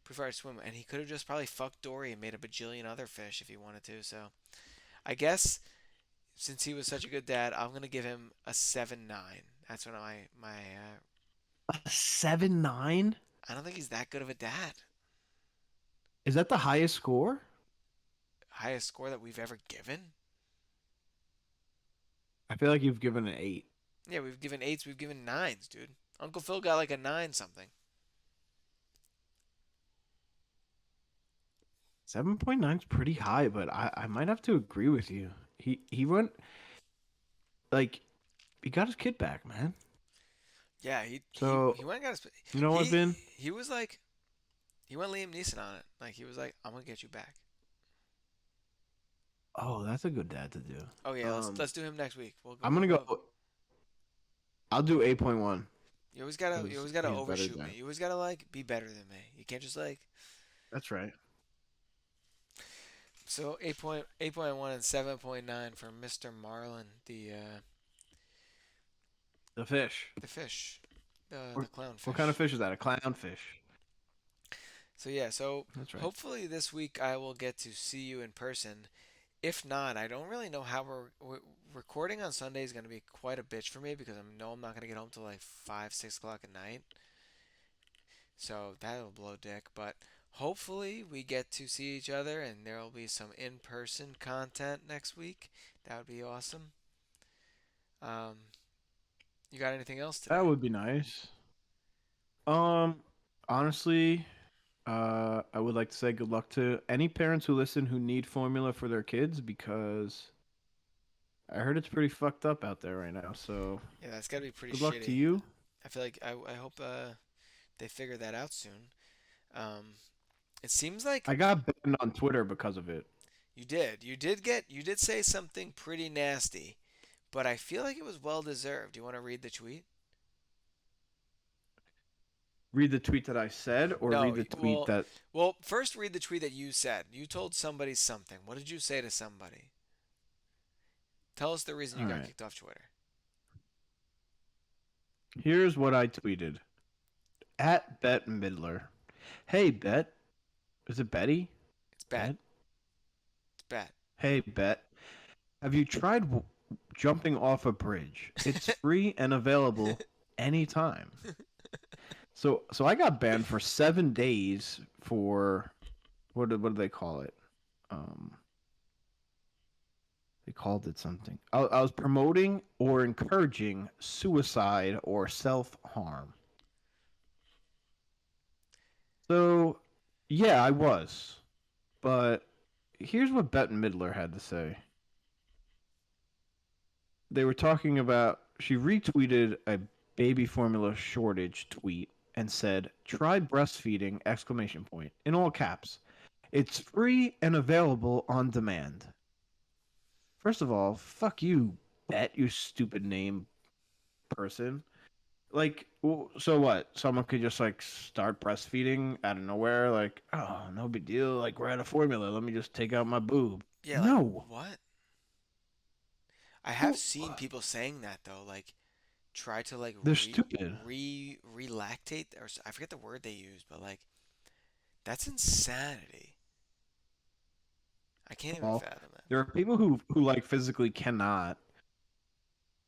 [SPEAKER 5] Pretty far to swim, and he could have just probably fucked Dory and made a bajillion other fish if he wanted to. So I guess since he was such a good dad, I'm gonna give him a 7-9. That's what my.
[SPEAKER 6] A 7.9?
[SPEAKER 5] I don't think he's that good of a dad.
[SPEAKER 6] Is that the highest score?
[SPEAKER 5] Highest score that we've ever given.
[SPEAKER 6] I feel like you've given an 8.
[SPEAKER 5] Yeah, we've given eights, we've given nines, dude. Uncle Phil got like a 9 something.
[SPEAKER 6] 7.9 is pretty high, but I might have to agree with you. He went like he got his kid back, man.
[SPEAKER 5] Yeah,
[SPEAKER 6] So
[SPEAKER 5] he went and got his.
[SPEAKER 6] you know what, Vin?
[SPEAKER 5] He was like, he went Liam Neeson on it. Like he was like, I'm gonna get you back.
[SPEAKER 6] Oh, that's a good dad to do.
[SPEAKER 5] Oh yeah, let's do him next week.
[SPEAKER 6] I'm gonna go. I'll do 8.1.
[SPEAKER 5] You always gotta
[SPEAKER 6] He's
[SPEAKER 5] overshoot
[SPEAKER 6] better
[SPEAKER 5] me.
[SPEAKER 6] than-
[SPEAKER 5] You always gotta like be better than me. You can't just like.
[SPEAKER 6] That's right.
[SPEAKER 5] So 8.1 and 7.9 for Mr. Marlin,
[SPEAKER 6] The fish.
[SPEAKER 5] the fish, the clownfish.
[SPEAKER 6] What kind of fish is that? A clownfish.
[SPEAKER 5] So yeah, so
[SPEAKER 6] That's right.
[SPEAKER 5] hopefully this week I will get to see you in person. If not, I don't really know how we're recording on Sunday is going to be quite a bitch for me because I know I'm not going to get home till like 5, 6 o'clock at night. So that'll blow dick. But hopefully we get to see each other and there will be some in-person content next week. That would be awesome. You got anything else today?
[SPEAKER 6] That would be nice. Honestly, I would like to say good luck to any parents who listen who need formula for their kids because I heard it's pretty fucked up out there right now. So
[SPEAKER 5] Yeah, that's got to be pretty
[SPEAKER 6] good luck
[SPEAKER 5] shitty.
[SPEAKER 6] to you.
[SPEAKER 5] I feel like I hope they figure that out soon. It seems like
[SPEAKER 6] I got banned on Twitter because of it.
[SPEAKER 5] you did. You did say something pretty nasty, but I feel like it was well deserved. Do you want to read the tweet?
[SPEAKER 6] Read the tweet that I said, or
[SPEAKER 5] No,
[SPEAKER 6] read the tweet
[SPEAKER 5] well,
[SPEAKER 6] that.
[SPEAKER 5] Well, first read the tweet that you said. You told somebody something. What did you say to somebody? Tell us the reason you
[SPEAKER 6] All
[SPEAKER 5] got
[SPEAKER 6] right.
[SPEAKER 5] kicked off Twitter.
[SPEAKER 6] Here's what I tweeted. At Bet Midler. Hey, Bet. Is it Betty?
[SPEAKER 5] It's bad.
[SPEAKER 6] Bet?
[SPEAKER 5] It's bad.
[SPEAKER 6] Hey, Bet. Have you tried jumping off a bridge? It's free and available anytime. So I got banned for 7 days for what do they call it? They called it something. I was promoting or encouraging suicide or self-harm. So, yeah, I was. But here's what Bette Midler had to say. They were talking about, she retweeted a baby formula shortage tweet and said, try breastfeeding, exclamation point, in all caps. It's free and available on demand. First of all, fuck you, Bet, you stupid name person. Like, so what? Someone could just like start breastfeeding out of nowhere, like, oh, no big deal. Like, we're out of formula. Let me just take out my boob.
[SPEAKER 5] Yeah, like
[SPEAKER 6] No.
[SPEAKER 5] what? I have
[SPEAKER 6] Who-
[SPEAKER 5] seen people saying that though, like try to like
[SPEAKER 6] They're stupid.
[SPEAKER 5] relactate, or I forget the word they use, but like that's insanity. I can't even
[SPEAKER 6] Well,
[SPEAKER 5] fathom that.
[SPEAKER 6] there are people who like physically cannot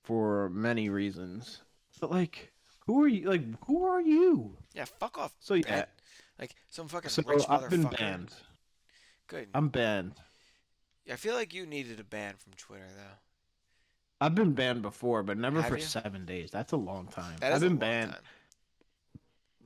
[SPEAKER 6] for many reasons. But like, who are you? Like, who are you?
[SPEAKER 5] Yeah, fuck off,
[SPEAKER 6] So yeah,
[SPEAKER 5] bet. Like some fucking
[SPEAKER 6] so
[SPEAKER 5] rich
[SPEAKER 6] I've been
[SPEAKER 5] motherfucker.
[SPEAKER 6] banned.
[SPEAKER 5] Good.
[SPEAKER 6] I'm banned.
[SPEAKER 5] I feel like you needed a ban from Twitter though.
[SPEAKER 6] I've been banned before, but never
[SPEAKER 5] Have
[SPEAKER 6] for
[SPEAKER 5] you?
[SPEAKER 6] 7 days. That's a long time.
[SPEAKER 5] That
[SPEAKER 6] I've
[SPEAKER 5] is a
[SPEAKER 6] been
[SPEAKER 5] long
[SPEAKER 6] banned.
[SPEAKER 5] time.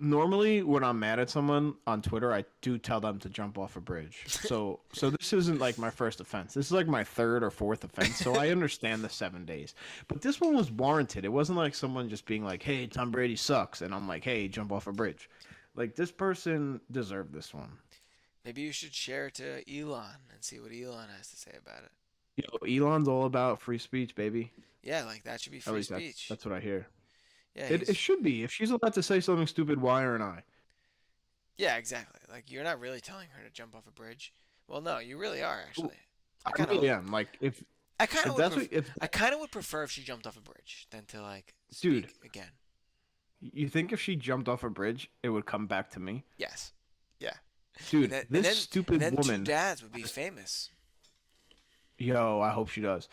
[SPEAKER 6] Normally, when I'm mad at someone on Twitter, I do tell them to jump off a bridge. So this isn't like my first offense. This is like my third or fourth offense. So I understand the 7 days, but this one was warranted. It wasn't like someone just being like, "Hey, Tom Brady sucks," and I'm like, "Hey, jump off a bridge." Like this person deserved this one.
[SPEAKER 5] Maybe you should share it to Elon and see what Elon has to say about it.
[SPEAKER 6] Elon's all about free speech, baby.
[SPEAKER 5] Yeah, like that should be
[SPEAKER 6] At
[SPEAKER 5] free
[SPEAKER 6] least
[SPEAKER 5] speech.
[SPEAKER 6] that's what I hear.
[SPEAKER 5] Yeah,
[SPEAKER 6] It
[SPEAKER 5] he's
[SPEAKER 6] should be. If she's allowed to say something stupid, why aren't I?
[SPEAKER 5] yeah, exactly. Like you're not really telling her to jump off a bridge. Well, no, you really are actually. I
[SPEAKER 6] I
[SPEAKER 5] kind
[SPEAKER 6] really
[SPEAKER 5] of
[SPEAKER 6] am. Like
[SPEAKER 5] I kind of
[SPEAKER 6] if
[SPEAKER 5] would
[SPEAKER 6] that's what if
[SPEAKER 5] I kind of would prefer if she jumped off a bridge than to like
[SPEAKER 6] dude,
[SPEAKER 5] speak again.
[SPEAKER 6] you think if she jumped off a bridge, it would come back to me?
[SPEAKER 5] Yes. Yeah.
[SPEAKER 6] Dude,
[SPEAKER 5] And
[SPEAKER 6] this
[SPEAKER 5] then
[SPEAKER 6] stupid
[SPEAKER 5] two
[SPEAKER 6] woman.
[SPEAKER 5] dads would be famous.
[SPEAKER 6] Yo, I hope she does.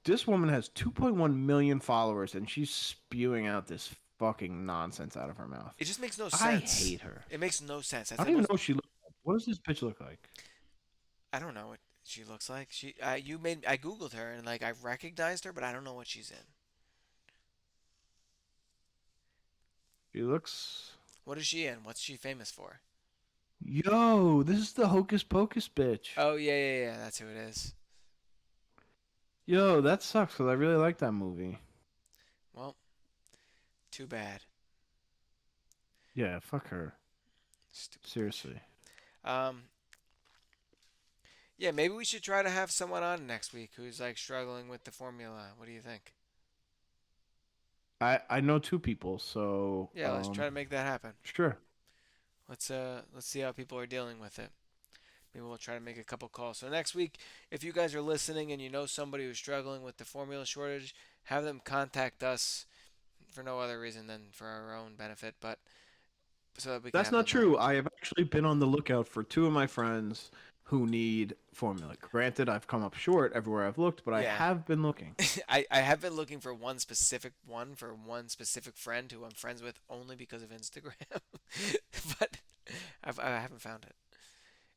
[SPEAKER 6] This woman has 2.1 million followers, and she's spewing out this fucking nonsense out of her mouth.
[SPEAKER 5] It just makes no
[SPEAKER 6] I
[SPEAKER 5] sense.
[SPEAKER 6] hate her.
[SPEAKER 5] It makes no sense.
[SPEAKER 6] I don't even know what she looks like. What does this bitch look like?
[SPEAKER 5] I don't know what she looks like. I googled her and like I recognized her, but I don't know what she's in.
[SPEAKER 6] She looks.
[SPEAKER 5] What is she in? What's she famous for?
[SPEAKER 6] Yo, this is the Hocus Pocus bitch.
[SPEAKER 5] Oh yeah. That's who it is.
[SPEAKER 6] Yo, that sucks because I really like that movie.
[SPEAKER 5] Well, too bad.
[SPEAKER 6] Yeah, fuck her.
[SPEAKER 5] Stupid.
[SPEAKER 6] Seriously.
[SPEAKER 5] Um. Yeah, maybe we should try to have someone on next week who's like struggling with the formula. What do you think?
[SPEAKER 6] I know two people, so
[SPEAKER 5] Yeah, let's try to make that happen.
[SPEAKER 6] sure.
[SPEAKER 5] Let's see how people are dealing with it. Maybe we'll try to make a couple calls. So next week, if you guys are listening and you know somebody who's struggling with the formula shortage, have them contact us for no other reason than for our own benefit, but so that we can
[SPEAKER 6] That's
[SPEAKER 5] have
[SPEAKER 6] not
[SPEAKER 5] them
[SPEAKER 6] true. I have actually been on the lookout for two of my friends who need formula. Granted, I've come up short everywhere I've looked, but I
[SPEAKER 5] Yeah.
[SPEAKER 6] have been looking.
[SPEAKER 5] I have been looking for one specific friend who I'm friends with only because of Instagram, but I haven't found it.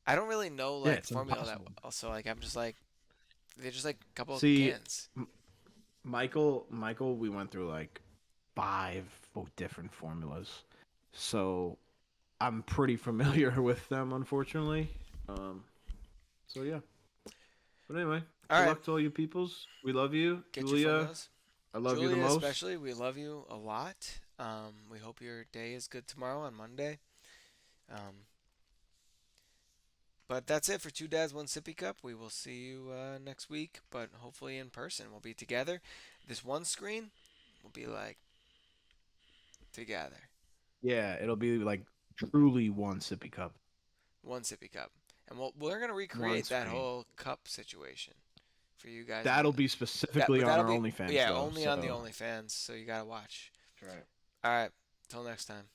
[SPEAKER 5] I don't really know
[SPEAKER 6] Yeah,
[SPEAKER 5] like
[SPEAKER 6] it's
[SPEAKER 5] formula that
[SPEAKER 6] impossible.
[SPEAKER 5] well, so like I'm just like they're just like a couple of
[SPEAKER 6] See,
[SPEAKER 5] cans.
[SPEAKER 6] Michael, we went through like five different formulas, so I'm pretty familiar with them, unfortunately. So yeah. But anyway,
[SPEAKER 5] All
[SPEAKER 6] good
[SPEAKER 5] right.
[SPEAKER 6] luck to all you peoples. We love you,
[SPEAKER 5] Get your
[SPEAKER 6] Julia.
[SPEAKER 5] formulas.
[SPEAKER 6] I love
[SPEAKER 5] Julia
[SPEAKER 6] you the most.
[SPEAKER 5] especially, we love you a lot. We hope your day is good tomorrow on Monday. But that's it for Two Dads, One Sippy Cup. We will see you next week, but hopefully in person. We'll be together. This one screen will be like together.
[SPEAKER 6] Yeah, it'll be like truly one sippy cup.
[SPEAKER 5] One sippy cup. And we're going to
[SPEAKER 6] One
[SPEAKER 5] recreate that
[SPEAKER 6] screen.
[SPEAKER 5] whole cup situation for you guys.
[SPEAKER 6] That'll be specifically on our OnlyFans.
[SPEAKER 5] Yeah,
[SPEAKER 6] though,
[SPEAKER 5] only on the
[SPEAKER 6] so.
[SPEAKER 5] OnlyFans, so you got to watch.
[SPEAKER 6] That's right.
[SPEAKER 5] All right. Till next time.